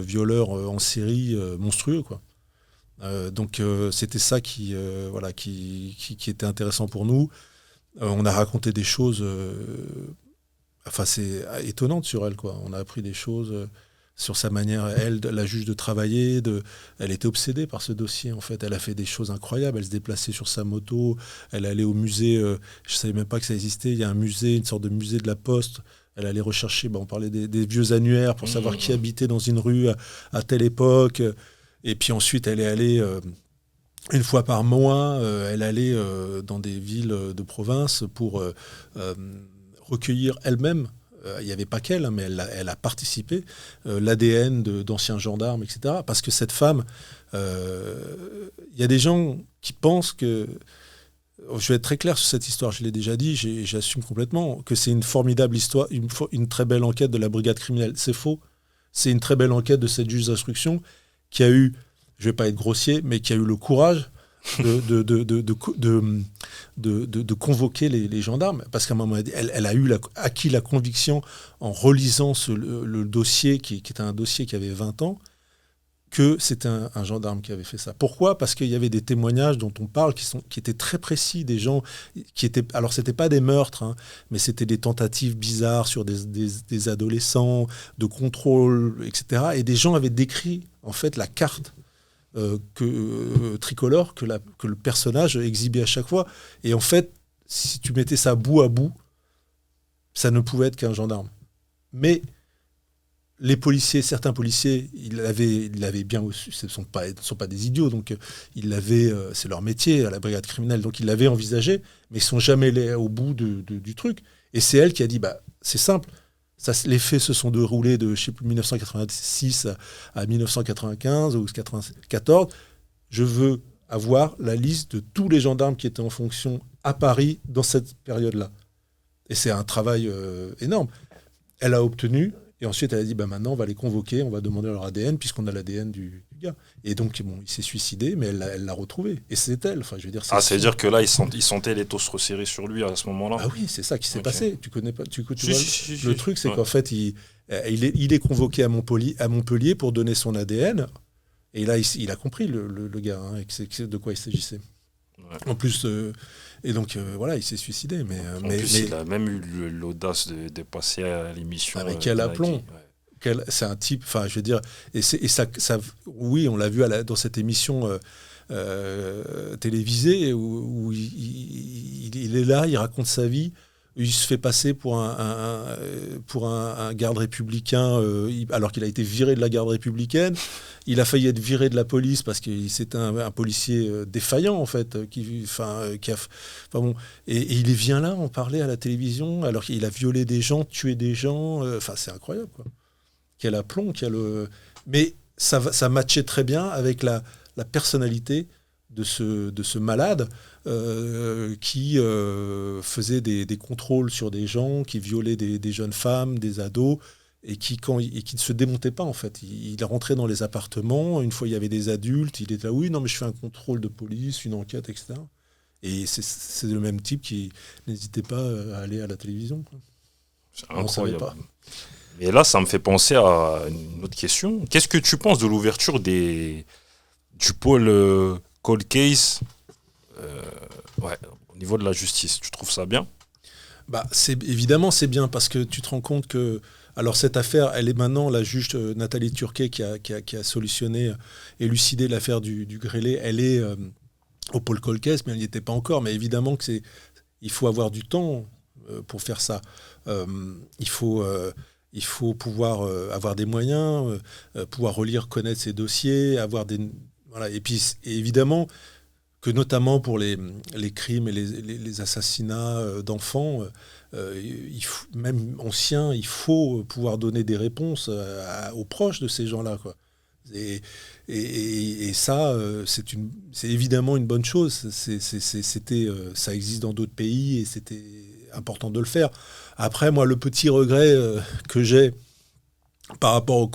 violeur en série monstrueux, quoi. Donc c'était ça qui était intéressant pour nous. On a raconté des choses c'est étonnante sur elle, quoi. On a appris des choses... sur sa manière, elle, la juge, de travailler. Elle était obsédée par ce dossier, en fait. Elle a fait des choses incroyables. Elle se déplaçait sur sa moto. Elle allait au musée. Je ne savais même pas que ça existait. Il y a un musée, une sorte de musée de la Poste. Elle allait rechercher, on parlait des vieux annuaires pour savoir qui habitait dans une rue à telle époque. Et puis ensuite, elle est allée... une fois par mois, elle allait dans des villes de province pour recueillir elle-même. Il n'y avait pas qu'elle, mais elle a participé, l'ADN d'anciens gendarmes, etc. Parce que cette femme, il y a des gens qui pensent que... Je vais être très clair sur cette histoire, je l'ai déjà dit, j'assume complètement, que c'est une formidable histoire, une très belle enquête de la brigade criminelle. C'est faux. C'est une très belle enquête de cette juge d'instruction qui a eu, je ne vais pas être grossier, mais qui a eu le courage de convoquer les gendarmes, parce qu'à un moment elle a acquis la conviction en relisant le dossier qui était un dossier qui avait 20 ans, que c'était un gendarme qui avait fait ça. Pourquoi ? Parce qu'il y avait des témoignages dont on parle qui étaient très précis, des gens qui étaient... Alors, ce n'était pas des meurtres, hein, mais c'était des tentatives bizarres sur des adolescents, de contrôle, etc. Et des gens avaient décrit, en fait, la carte tricolore que le personnage exhibait à chaque fois. Et en fait, si tu mettais ça bout à bout, ça ne pouvait être qu'un gendarme. Mais... les policiers, certains policiers, ils l'avaient bien reçu. Ce ne sont pas des idiots, donc c'est leur métier à la brigade criminelle, donc ils l'avaient envisagé, mais ils ne sont jamais allés au bout du truc. Et c'est elle qui a dit, c'est simple, les faits se sont déroulés de 1986 à 1995 ou 1994. Je veux avoir la liste de tous les gendarmes qui étaient en fonction à Paris dans cette période-là. Et c'est un travail énorme. Elle a obtenu... Et ensuite, elle a dit, maintenant, on va les convoquer, on va demander leur ADN, puisqu'on a l'ADN du gars. Et donc, il s'est suicidé, mais elle l'a retrouvé. Et c'est elle. Enfin, je veux dire, ça veut dire que là, ils sentaient les taux se resserrer sur lui à ce moment-là. Ah oui, c'est ça qui s'est passé. Tu connais pas Si. Le truc, c'est qu'en fait, il est convoqué à Montpellier pour donner son ADN. Et là, il a compris, le gars, hein, de quoi il s'agissait. Ouais. En plus... et donc, il s'est suicidé. En plus, il a même eu l'audace de passer à l'émission. Avec quel aplomb. C'est un type, enfin, je veux dire... Et ça, oui, on l'a vu dans cette émission télévisée où il est là, il raconte sa vie. Il se fait passer pour un garde républicain alors qu'il a été viré de la garde républicaine. Il a failli être viré de la police parce que c'était un policier défaillant, en fait. Et il vient là en parler à la télévision alors qu'il a violé des gens, tué des gens. C'est incroyable, quoi. Quel aplomb, Mais ça matchait très bien avec la personnalité de ce malade qui faisait des contrôles sur des gens, qui violait des jeunes femmes, des ados, et qui ne se démontait pas, en fait. Il rentrait dans les appartements, une fois il y avait des adultes, il était là, oui, non, mais je fais un contrôle de police, une enquête, etc. Et c'est le même type qui n'hésitait pas à aller à la télévision, quoi. C'est incroyable. Et là, ça me fait penser à une autre question. Qu'est-ce que tu penses de l'ouverture du pôle cold case au niveau de la justice? Tu trouves ça bien? Évidemment, c'est bien parce que tu te rends compte que... Alors, cette affaire, elle est maintenant, la juge Nathalie Turquet qui a solutionné, élucidé l'affaire du Grélé. Elle est au pôle cold case, mais elle n'y était pas encore. Mais évidemment il faut avoir du temps pour faire ça. Il faut pouvoir avoir des moyens, pouvoir relire, connaître ces dossiers, avoir des... Voilà. Et puis, évidemment, que notamment pour les crimes et les assassinats d'enfants, même anciens, il faut pouvoir donner des réponses aux proches de ces gens-là, quoi. Et ça, c'est évidemment une bonne chose. Ça existe dans d'autres pays et c'était important de le faire. Après, moi, le petit regret que j'ai par rapport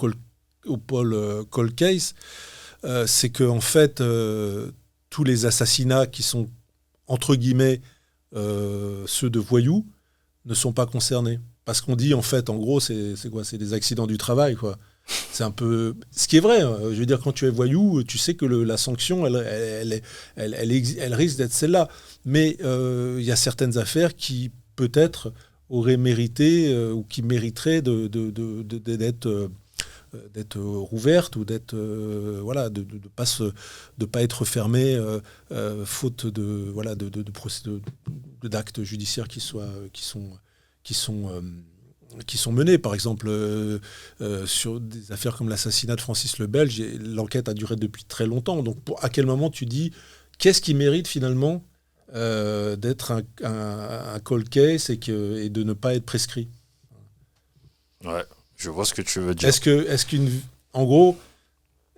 au pôle cold case, c'est que en fait, tous les assassinats qui sont entre guillemets ceux de voyous ne sont pas concernés. Parce qu'on dit en fait, en gros, c'est quoi ? C'est des accidents du travail, quoi. C'est un peu ce qui est vrai. Je veux dire, quand tu es voyou, tu sais que la sanction, elle risque d'être celle-là. Mais il y a certaines affaires qui peut-être auraient mérité ou qui mériteraient d'être rouverte ou d'être de pas être fermée faute d'actes judiciaires qui sont menés. Par exemple, sur des affaires comme l'assassinat de Francis le Belge, l'enquête a duré depuis très longtemps. Donc à quel moment tu dis qu'est-ce qui mérite finalement d'être un cold case et de ne pas être prescrit? Ouais. Je vois ce que tu veux dire. En gros,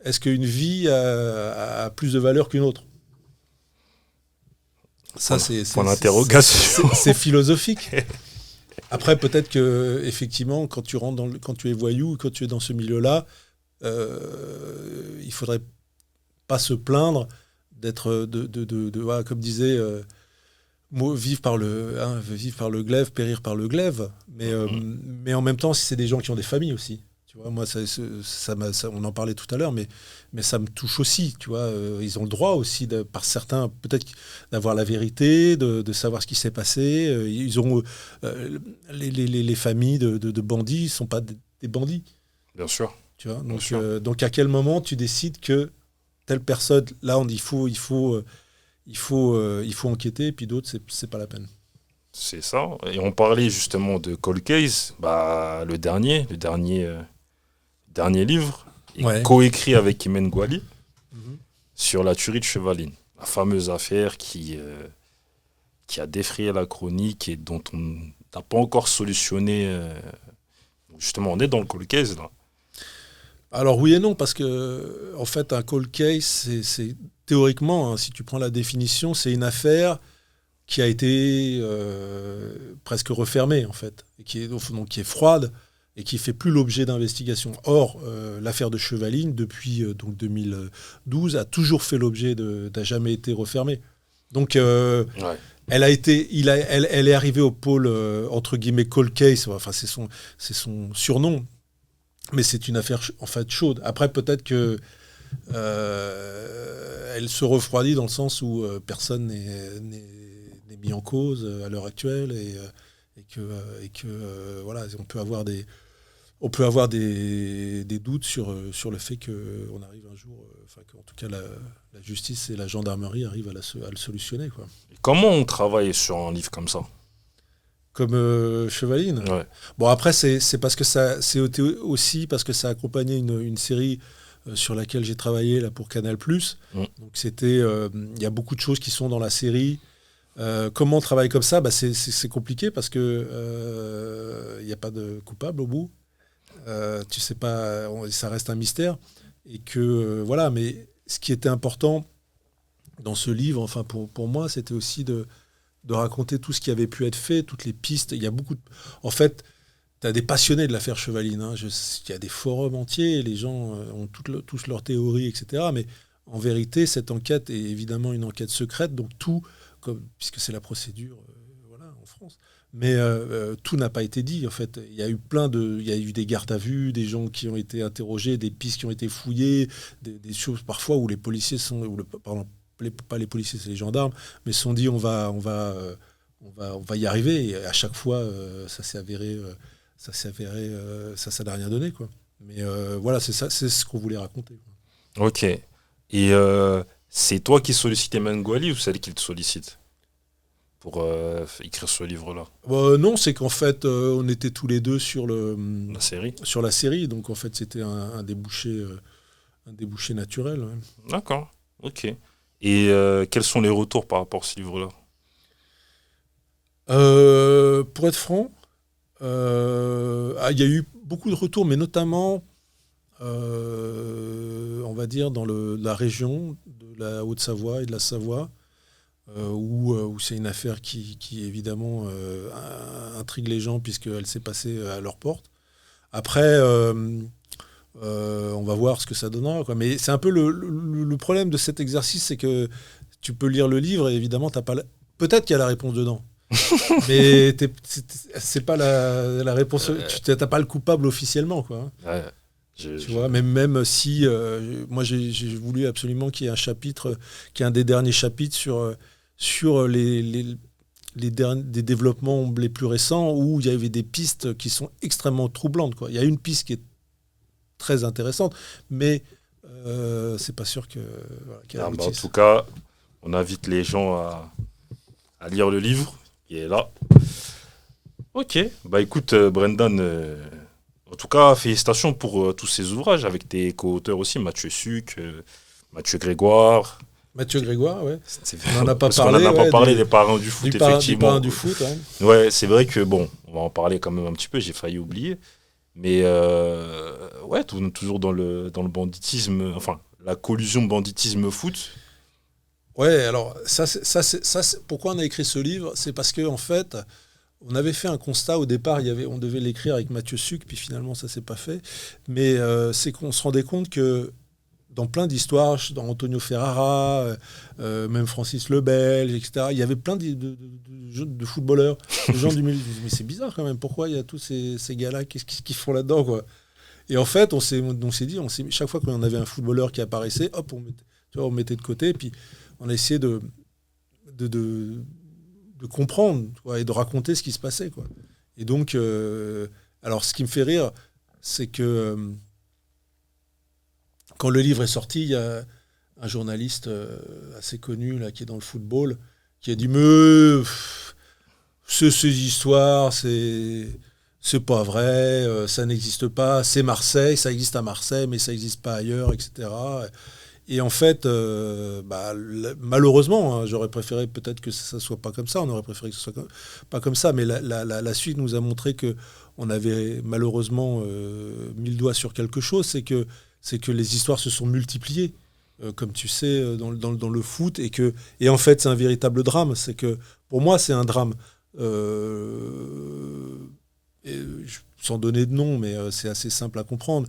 est-ce qu'une vie a plus de valeur qu'une autre? Ça, c'est l'interrogation. C'est philosophique. Après, peut-être que effectivement, quand tu es voyou, quand tu es dans ce milieu-là, il faudrait pas se plaindre d'être, comme disait. Vivre par le glaive, périr par le glaive. Mais en même temps, si c'est des gens qui ont des familles aussi. Tu vois, moi, on en parlait tout à l'heure, mais ça me touche aussi. Tu vois, ils ont le droit aussi, par certains, peut-être d'avoir la vérité, de savoir ce qui s'est passé. Ils ont les familles de bandits, ne sont pas des bandits. Bien sûr. Tu vois, donc à quel moment tu décides que telle personne, là, il faut enquêter, et puis d'autres, c'est pas la peine. C'est ça. Et on parlait justement de Cold Case, le dernier livre, est coécrit avec Imen Gouali sur la tuerie de Chevaline. La fameuse affaire qui a défrayé la chronique et dont on n'a pas encore solutionné. Justement, on est dans le Cold Case, là. Alors oui et non, parce que en fait, un Cold Case, c'est théoriquement, hein, si tu prends la définition, c'est une affaire qui a été presque refermée, en fait, et qui est froide et qui ne fait plus l'objet d'investigation. Or, l'affaire de Chevaline, depuis 2012, a toujours fait l'objet n'a jamais été refermée. Donc, elle est arrivée au pôle, entre guillemets, Cold Case, enfin, c'est son surnom, mais c'est une affaire en fait chaude. Après, peut-être que elle se refroidit dans le sens où personne n'est mis en cause à l'heure actuelle et que voilà, on peut avoir des doutes sur le fait qu'on arrive un jour, qu'en tout cas la justice et la gendarmerie arrivent à le solutionner, quoi. Comment on travaille sur un livre comme ça? Comme Chevaline. Ouais. Bon, après, c'est parce que c'est aussi parce que ça a accompagné une série sur laquelle j'ai travaillé là pour Canal+. Donc c'était, il y a beaucoup de choses qui sont dans la série. Comment on travaille comme ça, c'est compliqué parce que il n'y a pas de coupable au bout. Tu sais pas, ça reste un mystère. Et que voilà, mais ce qui était important dans ce livre, enfin pour moi, c'était aussi de raconter tout ce qui avait pu être fait, toutes les pistes. Il y a beaucoup En fait, tu as des passionnés de l'affaire Chevaline. Hein. Il y a des forums entiers, les gens ont tous leurs théories, etc. Mais en vérité, cette enquête est évidemment une enquête secrète, donc tout, puisque c'est la procédure en France. Mais tout n'a pas été dit, en fait. Il y a eu des gardes à vue, des gens qui ont été interrogés, des pistes qui ont été fouillées, des choses parfois où les policiers pas les policiers, c'est les gendarmes, mais se sont dit on va y arriver, et à chaque fois ça s'est avéré ça n'a rien donné, quoi. Mais voilà, c'est ça, c'est ce qu'on voulait raconter, quoi. Ok. Et c'est toi qui sollicites Imen Gouali ou c'est elle qui te sollicite pour écrire ce livre-là? Non, c'est qu'en fait on était tous les deux sur la série, donc en fait c'était un débouché naturel, ouais. D'accord, ok. Et quels sont les retours par rapport à ce livre-là? Pour être franc, il y a eu beaucoup de retours, mais notamment, on va dire, dans la région de la Haute-Savoie et de la Savoie, où c'est une affaire qui évidemment intrigue les gens puisqu'elle s'est passée à leur porte. Après, on va voir ce que ça donnera, quoi. Mais c'est un peu le problème de cet exercice, c'est que tu peux lire le livre et évidemment, peut-être qu'il y a la réponse dedans. Mais c'est pas la réponse. Tu n'as pas le coupable officiellement, quoi. Ouais, tu vois, même si moi j'ai voulu absolument qu'il y ait un chapitre, qui est un des derniers chapitres sur des développements les plus récents où il y avait des pistes qui sont extrêmement troublantes, quoi. Il y a une piste qui est très intéressante, mais c'est pas sûr qu'elle aboutisse. En tout cas, on invite les gens à lire le livre. Il est là. Ok. Écoute, Brendan, en tout cas, félicitations pour tous ces ouvrages avec tes co-auteurs aussi, Mathieu Sucre, Mathieu Grégoire. Mathieu Grégoire, ouais. On n'en a pas parlé des parents du foot, effectivement. Des parents du foot, hein. Ouais, c'est vrai que, on va en parler quand même un petit peu, j'ai failli oublier. Mais, ouais, toujours dans le banditisme, enfin, la collusion banditisme-foot. Ouais, alors ça, pourquoi on a écrit ce livre, c'est parce que en fait, on avait fait un constat au départ. On devait l'écrire avec Mathieu Sucre, puis finalement ça s'est pas fait. Mais c'est qu'on se rendait compte que dans plein d'histoires, dans Antonio Ferrara, même Francis Lebel, etc., il y avait plein de footballeurs, de gens du milieu. Mais c'est bizarre quand même. Pourquoi il y a tous ces gars-là, qu'est-ce qu'ils font là-dedans, quoi? Et en fait, on s'est dit, chaque fois qu'on avait un footballeur qui apparaissait, hop, on mettait de côté, et puis on a essayé de comprendre, quoi, et de raconter ce qui se passait, quoi. Et donc, alors ce qui me fait rire, c'est que quand le livre est sorti, il y a un journaliste assez connu là, qui est dans le football, qui a dit mais ces histoires, c'est pas vrai, ça n'existe pas, c'est Marseille, ça existe à Marseille, mais ça n'existe pas ailleurs, etc. Et en fait, malheureusement, hein, j'aurais préféré peut-être que ça soit pas comme ça, on aurait préféré que ce soit pas comme ça, mais la suite nous a montré que on avait malheureusement mis le doigt sur quelque chose, c'est que les histoires se sont multipliées, comme tu sais, dans le foot, et en fait, c'est un véritable drame. C'est que, pour moi, c'est un drame. Sans donner de nom, mais c'est assez simple à comprendre.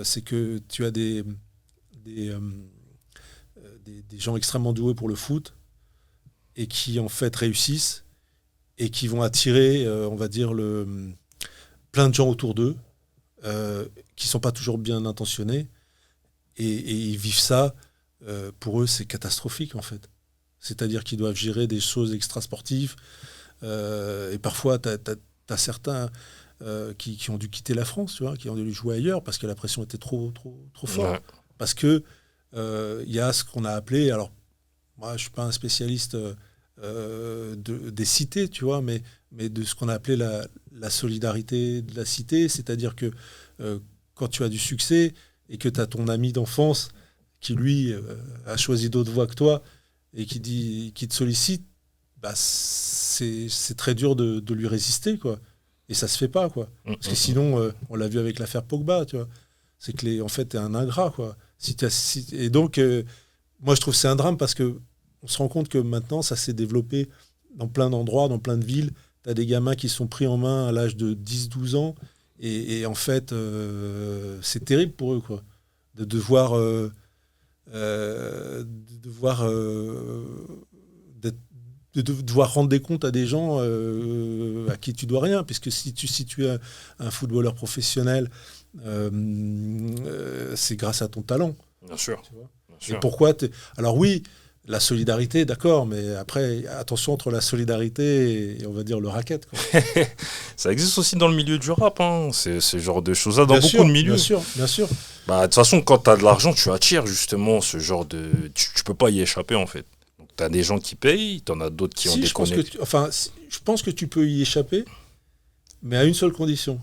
C'est que tu as des gens extrêmement doués pour le foot et qui, en fait, réussissent et qui vont attirer, on va dire, plein de gens autour d'eux qui ne sont pas toujours bien intentionnés et ils vivent ça. Pour eux, c'est catastrophique, en fait. C'est-à-dire qu'ils doivent gérer des choses extrasportives et parfois, tu as certains qui ont dû quitter la France, tu vois, qui ont dû jouer ailleurs parce que la pression était trop forte. Ouais. Parce que y a ce qu'on a appelé, alors moi je ne suis pas un spécialiste des cités, tu vois, mais de ce qu'on a appelé la solidarité de la cité, c'est-à-dire que quand tu as du succès et que tu as ton ami d'enfance qui lui a choisi d'autres voies que toi et qui te sollicite, bah, c'est très dur de lui résister, quoi. Et ça se fait pas, quoi. Parce que sinon, on l'a vu avec l'affaire Pogba, tu vois. C'est que en fait, t'es un ingrat, quoi. Et donc, moi, je trouve que c'est un drame parce que on se rend compte que maintenant, ça s'est développé dans plein d'endroits, dans plein de villes. T'as des gamins qui sont pris en main à l'âge de 10-12 ans. Et en fait, c'est terrible pour eux, quoi. De devoir rendre des comptes à des gens à qui tu dois rien, puisque si tu es un footballeur professionnel, c'est grâce à ton talent. Bien sûr. Tu vois. Bien sûr. Et pourquoi alors oui, la solidarité, d'accord, mais après, attention entre la solidarité et on va dire le racket, quoi. Ça existe aussi dans le milieu du rap, hein. C'est ce genre de choses-là, dans bien beaucoup sûr, de milieux. Bien sûr. Bah, de toute façon, quand tu as de l'argent, tu attires justement ce genre de... Tu peux pas y échapper, en fait. Tu as des gens qui payent, tu en as d'autres qui ont des connectés. Je pense que tu peux y échapper, mais à une seule condition.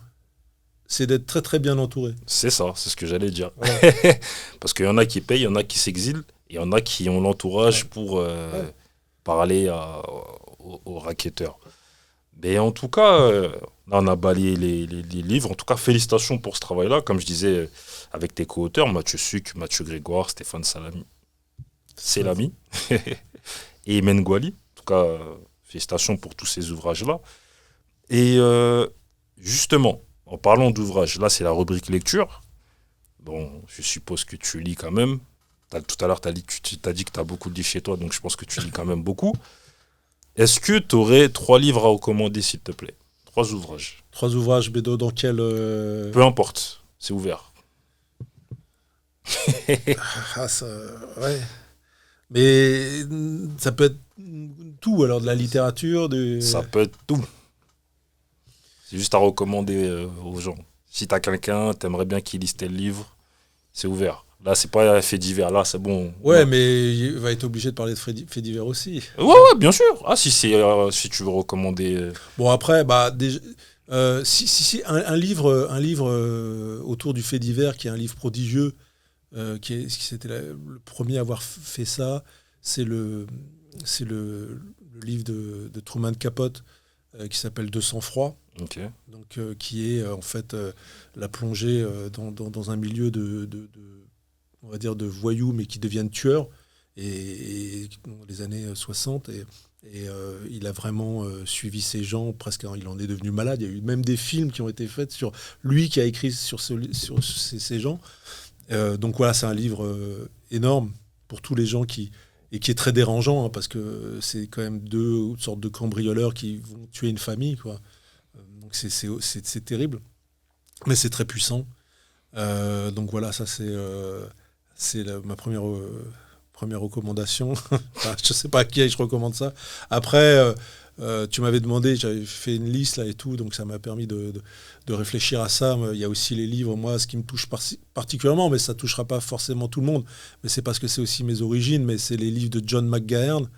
C'est d'être très très bien entouré. C'est ça, c'est ce que j'allais dire. Ouais. Parce qu'il y en a qui payent, il y en a qui s'exilent, il y en a qui ont l'entourage pour parler aux racketteurs. Mais en tout cas, là, on a balayé les livres. En tout cas, félicitations pour ce travail-là. Comme je disais, avec tes co-auteurs, Mathieu Suc, Mathieu Grégoire, Stéphane Selami et Imen Gouali. En tout cas, félicitations pour tous ces ouvrages-là. Et justement, en parlant d'ouvrages, là, c'est la rubrique lecture. Bon, je suppose que tu lis quand même. Tout à l'heure, tu as dit que tu as beaucoup de livres chez toi, donc je pense que tu lis quand même beaucoup. Est-ce que tu aurais 3 livres à recommander, s'il te plaît? 3 ouvrages. 3 ouvrages, Bédo, dans quel... Peu importe, c'est ouvert. Ouais. Mais ça peut être tout, alors de la littérature, Ça peut être tout. C'est juste à recommander aux gens. Si tu as quelqu'un, tu aimerais bien qu'il lise tel livre, c'est ouvert. Là, c'est pas un fait divers, là, c'est bon. Ouais, mais il va être obligé de parler de faits divers aussi. Ouais, bien sûr. Ah, si tu veux recommander... Bon, après, si un livre autour du fait divers, qui est un livre prodigieux, c'était le premier à avoir fait ça, c'est le livre de Truman Capote, qui s'appelle 200 froid. Okay. Donc, qui est en fait la plongée dans un milieu on va dire de voyous, mais qui deviennent tueurs, et dans les années 60, et il a vraiment suivi ces gens, presque il en est devenu malade. Il y a eu même des films qui ont été faits sur lui qui a écrit sur ces gens. Donc voilà, c'est un livre énorme pour tous les gens qui est très dérangeant, hein, parce que c'est quand même 2 sortes de cambrioleurs qui vont tuer une famille, quoi. Donc c'est terrible, mais c'est très puissant. Donc voilà, ça c'est ma première recommandation. Enfin, je sais pas à qui je recommande ça. Après, tu m'avais demandé, j'avais fait une liste là et tout, donc ça m'a permis de réfléchir à ça. Il y a aussi les livres, moi, ce qui me touche particulièrement, mais ça touchera pas forcément tout le monde, mais c'est parce que c'est aussi mes origines, mais c'est les livres de John McGahern,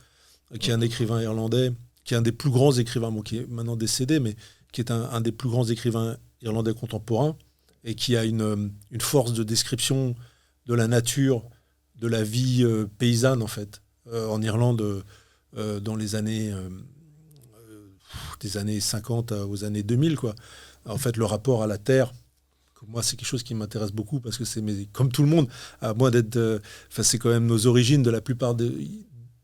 qui est un écrivain irlandais, qui est un des plus grands écrivains, bon, qui est maintenant décédé, mais qui est un des plus grands écrivains irlandais contemporains, et qui a une force de description de la nature, de la vie paysanne, en fait, en Irlande, dans les années, des années 50 aux années 2000, quoi. En fait, le rapport à la terre, moi, c'est quelque chose qui m'intéresse beaucoup, parce que comme tout le monde, à moi d'être... c'est quand même nos origines, de la plupart de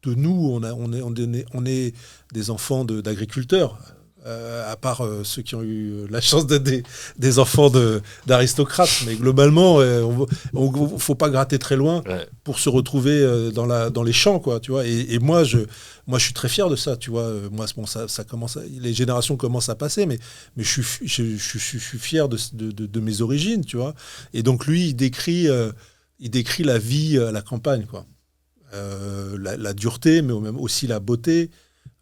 nous, on est des enfants d'agriculteurs. À part ceux qui ont eu la chance d'être des enfants d'aristocrates. Mais globalement, il ne faut pas gratter très loin pour se retrouver dans les champs, quoi, tu vois. Et moi, je suis très fier de ça, tu vois. Moi, bon, ça commence les générations commencent à passer, mais je suis fier de mes origines, tu vois. Et donc, lui, il décrit la vie à la campagne, quoi. La dureté, mais même aussi la beauté,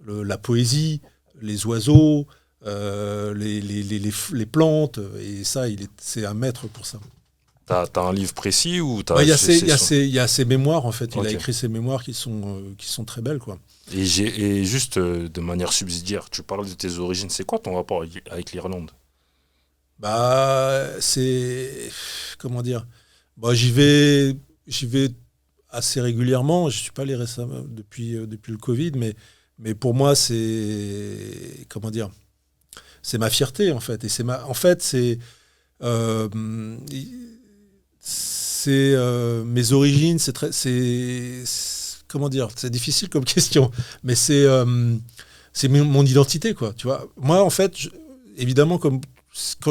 la poésie, les oiseaux, les plantes, et ça, c'est un maître pour ça. T'as un livre précis ou t'as... Il y a ses mémoires, en fait. Il a écrit ses mémoires qui sont très belles, quoi. Et juste de manière subsidiaire, tu parles de tes origines. C'est quoi ton rapport avec l'Irlande ? C'est... Comment dire ? J'y vais assez régulièrement. Je ne suis pas allé récemment depuis le Covid, mais pour moi, c'est... Comment dire ? C'est ma fierté, en fait. Et mes origines, comment dire ? C'est difficile comme question, mais c'est mon identité, quoi. Tu vois ? Moi, en fait, évidemment, quand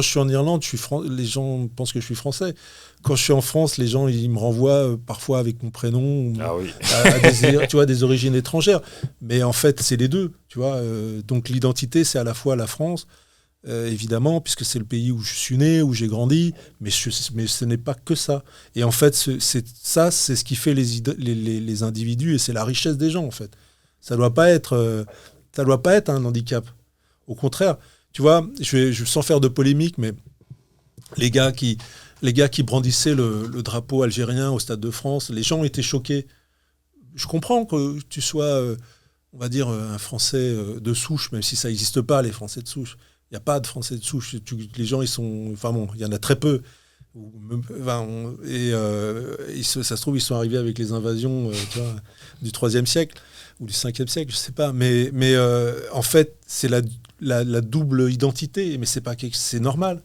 je suis en Irlande, les gens pensent que je suis français. Quand je suis en France, les gens ils me renvoient parfois avec mon prénom à des origines étrangères. Mais en fait, c'est les deux. Tu vois, donc l'identité, c'est à la fois la France, évidemment, puisque c'est le pays où je suis né, où j'ai grandi, mais ce n'est pas que ça. Et en fait, c'est ce qui fait les individus, et c'est la richesse des gens, en fait. Ça doit pas être un handicap. Au contraire, tu vois, sans faire de polémique, mais les gars qui brandissaient le drapeau algérien au Stade de France, les gens étaient choqués. Je comprends que tu sois, on va dire, un Français de souche, même si ça n'existe pas, les Français de souche. Il n'y a pas de Français de souche. Les gens, ils sont... Enfin bon, il y en a très peu. Ça se trouve, ils sont arrivés avec les invasions tu vois, du IIIe siècle ou du Ve siècle, je ne sais pas. Mais en fait, c'est la double identité. Mais c'est normal.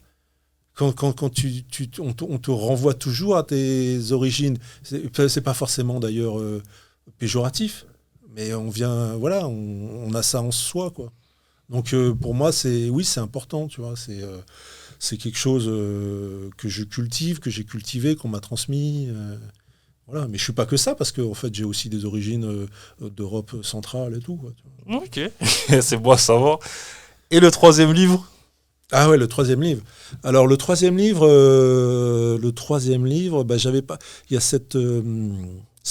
Quand on te renvoie toujours à tes origines, c'est pas forcément d'ailleurs péjoratif, mais on a ça en soi, quoi. Donc pour moi, c'est important, tu vois, c'est quelque chose que je cultive, que j'ai cultivé, qu'on m'a transmis. Voilà, mais je suis pas que ça, parce que en fait, j'ai aussi des origines d'Europe centrale et tout, quoi, tu vois. Ok, c'est bon à savoir. Et le troisième livre ? Ah ouais, le troisième livre. Alors le troisième livre, j'avais pas. Il y a ça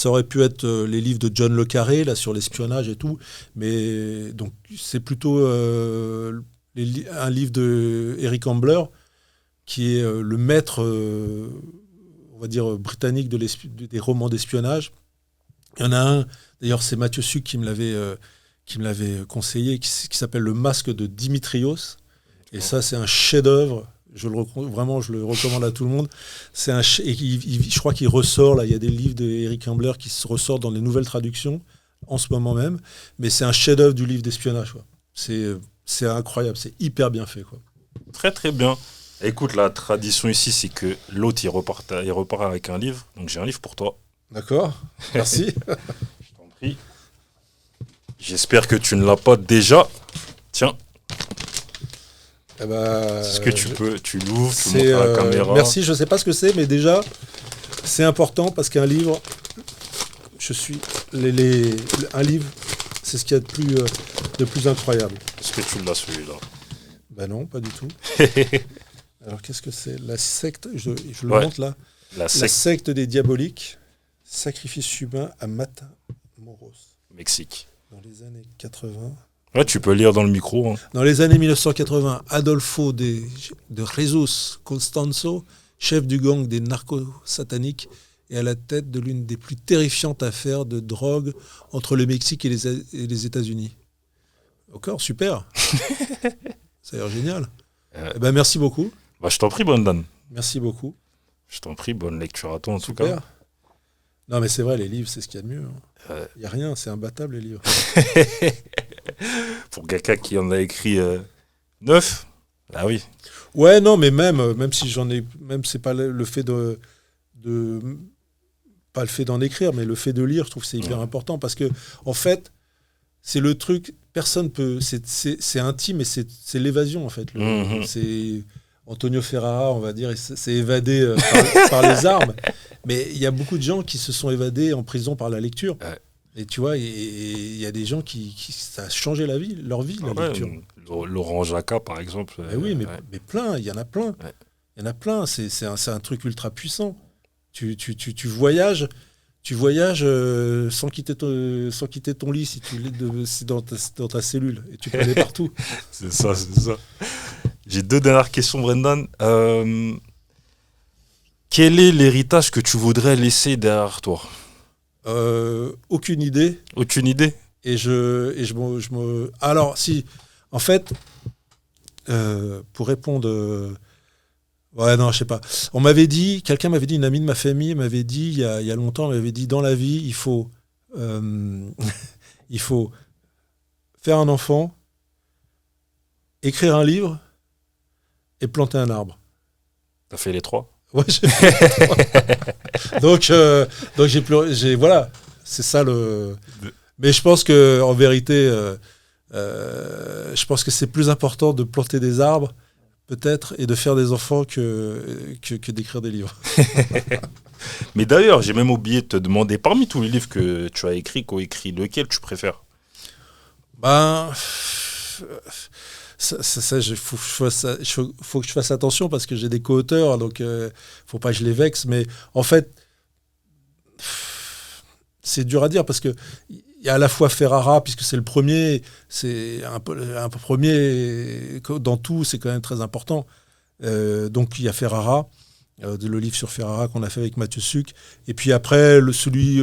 aurait pu être les livres de John le Carré là sur l'espionnage et tout, mais donc c'est plutôt un livre de Eric Ambler qui est le maître, on va dire britannique des romans d'espionnage. Il y en a un, d'ailleurs c'est Mathieu Suc qui me l'avait conseillé, qui s'appelle Le Masque de Dimitrios. Et ça, c'est un chef-d'œuvre. Vraiment, je le recommande à tout le monde. Je crois qu'il ressort, là, il y a des livres d'Eric Ambler qui se ressortent dans les nouvelles traductions, en ce moment même. Mais c'est un chef-d'œuvre du livre d'espionnage, quoi. C'est incroyable, c'est hyper bien fait, quoi. Très, très bien. Écoute, la tradition ici, c'est que l'autre, il repart avec un livre. Donc, j'ai un livre pour toi. D'accord, merci. Je t'en prie. J'espère que tu ne l'as pas déjà. Tiens. Est-ce que tu l'ouvres, tu montres à la caméra. Merci, je ne sais pas ce que c'est, mais déjà, c'est important parce qu'un livre, un livre, c'est ce qu'il y a de plus incroyable. Est-ce que tu l'as celui-là ? Ben non, pas du tout. Alors, qu'est-ce que c'est? La secte, je le Ouais. montre là. La La secte secte des diaboliques, sacrifice humain à Matamoros, Mexique. dans les années 80. Ouais, tu peux lire dans le micro. Hein. Dans les années 1980, Adolfo de Jesus Constanzo, chef du gang des narco-sataniques, est à la tête de l'une des plus terrifiantes affaires de drogue entre le Mexique et les États-Unis. D'accord, super. Ça a l'air génial. Eh ben, merci beaucoup. Bah, je t'en prie, Brendan. Merci beaucoup. Je t'en prie, bonne lecture à toi en tout Super. cas. Non, mais c'est vrai, les livres, c'est ce qu'il y a de mieux. Ouais. Il n'y a rien, c'est imbattable, les livres. Pour quelqu'un qui en a écrit 9, ah oui. Ouais, non, mais même si j'en ai, même c'est pas le fait pas le fait d'en écrire, mais le fait de lire, je trouve que c'est hyper important parce que, en fait, c'est le truc, personne peut, c'est intime et c'est l'évasion, en fait. C'est Antonio Ferrara, on va dire, s'est évadé par les armes, mais il y a beaucoup de gens qui se sont évadés en prison par la lecture. Ouais. Et tu vois, il y a des gens qui ça a changé leur vie, la lecture. Laurent Jacquat, par exemple. Oui, mais plein, il y en a plein. Ouais. Il y en a plein, c'est un truc ultra puissant. Tu voyages sans quitter ton lit si c'est dans ta cellule et tu peux aller partout. C'est ça. J'ai 2 dernières questions, Brendan. Quel est l'héritage que tu voudrais laisser derrière toi? Aucune idée. Aucune idée? Et alors, si, en fait, pour répondre. Ouais, non, je sais pas. Quelqu'un m'avait dit, une amie de ma famille m'avait dit, il y a longtemps, elle m'avait dit, dans la vie, il faut faire un enfant, écrire un livre et planter un arbre. T'as fait les 3? Ouais, j'ai fait les 3. Donc voilà, c'est ça le. Mais je pense que en vérité, je pense que c'est plus important de planter des arbres, peut-être, et de faire des enfants que d'écrire des livres. Mais d'ailleurs, j'ai même oublié de te demander, parmi tous les livres que tu as écrits, coécrits, lequel tu préfères? Ben, faut que je fasse attention parce que j'ai des co-auteurs, donc faut pas que je les vexe. Mais en fait, c'est dur à dire parce que il y a à la fois Ferrara, puisque c'est le premier, c'est un peu premier dans tout, c'est quand même très important. Donc il y a Ferrara, le livre sur Ferrara qu'on a fait avec Mathieu Suc. Et puis après, celui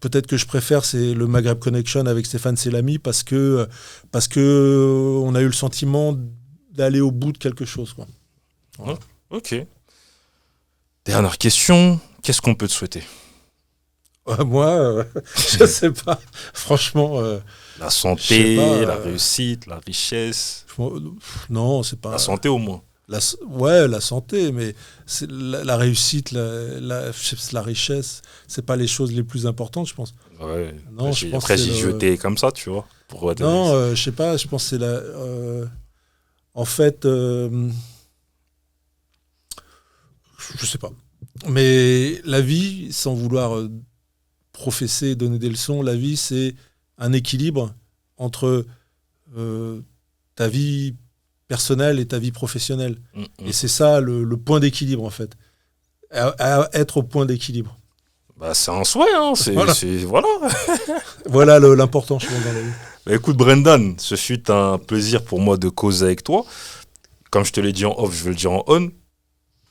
peut-être que je préfère, c'est le Maghreb Connection avec Stéphane Selami, parce que on a eu le sentiment d'aller au bout de quelque chose, quoi. Voilà. Ok. Dernière question, qu'est-ce qu'on peut te souhaiter? Moi, je sais pas. Franchement, La santé, pas, la réussite, la richesse. non, c'est pas. La santé au moins. La santé, mais c'est la réussite, la richesse, c'est pas les choses les plus importantes, je pense. Ouais. Non, je pense après, que j'ai jeté comme ça, tu vois. Non, je sais pas, je pense que c'est en fait, je sais pas. Mais la vie, sans vouloir professer, donner des leçons, la vie, c'est un équilibre entre ta vie personnelle et ta vie professionnelle. Et c'est ça le point d'équilibre, en fait. À être au point d'équilibre. Bah, c'est un souhait, hein. Voilà. Voilà l'important, je pense, dans la vie. Bah, écoute, Brendan, ce fut un plaisir pour moi de causer avec toi. Comme je te l'ai dit en off, je vais le dire en on.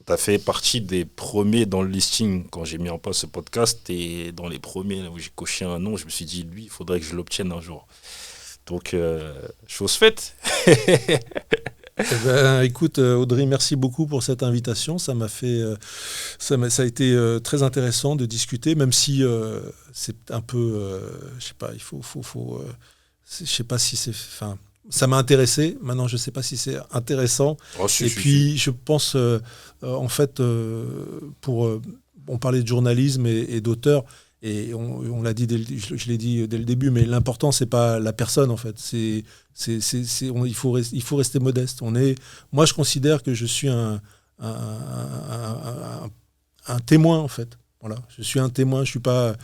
Tu as fait partie des premiers dans le listing quand j'ai mis en place ce podcast. Et dans les premiers où j'ai coché un nom, je me suis dit, lui, il faudrait que je l'obtienne un jour. Donc, chose faite. Écoute, Audrey, merci beaucoup pour cette invitation. Ça a été très intéressant de discuter, même si c'est un peu, je sais pas, je sais pas si c'est, enfin, ça m'a intéressé. Maintenant, je sais pas si c'est intéressant. Je pense, en fait, on parlait de journalisme et d'auteur. Et on l'a dit, je l'ai dit dès le début, mais l'important, c'est pas la personne, en fait. Il faut rester modeste. Moi, je considère que je suis un témoin, en fait. Voilà. Je suis un témoin, je suis pas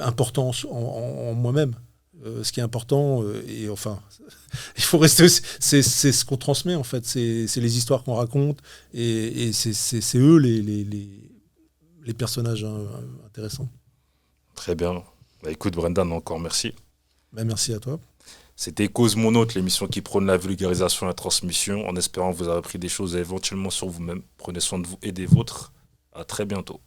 important en moi-même. Ce qui est important, et enfin, il faut rester. C'est ce qu'on transmet en fait. C'est les histoires qu'on raconte, et c'est eux les personnages intéressants. Très bien. Bah, écoute, Brendan, encore merci. Ben, merci à toi. C'était Cause Monote, l'émission qui prône la vulgarisation et la transmission, en espérant que vous avez appris des choses éventuellement sur vous-même. Prenez soin de vous et des vôtres. À très bientôt.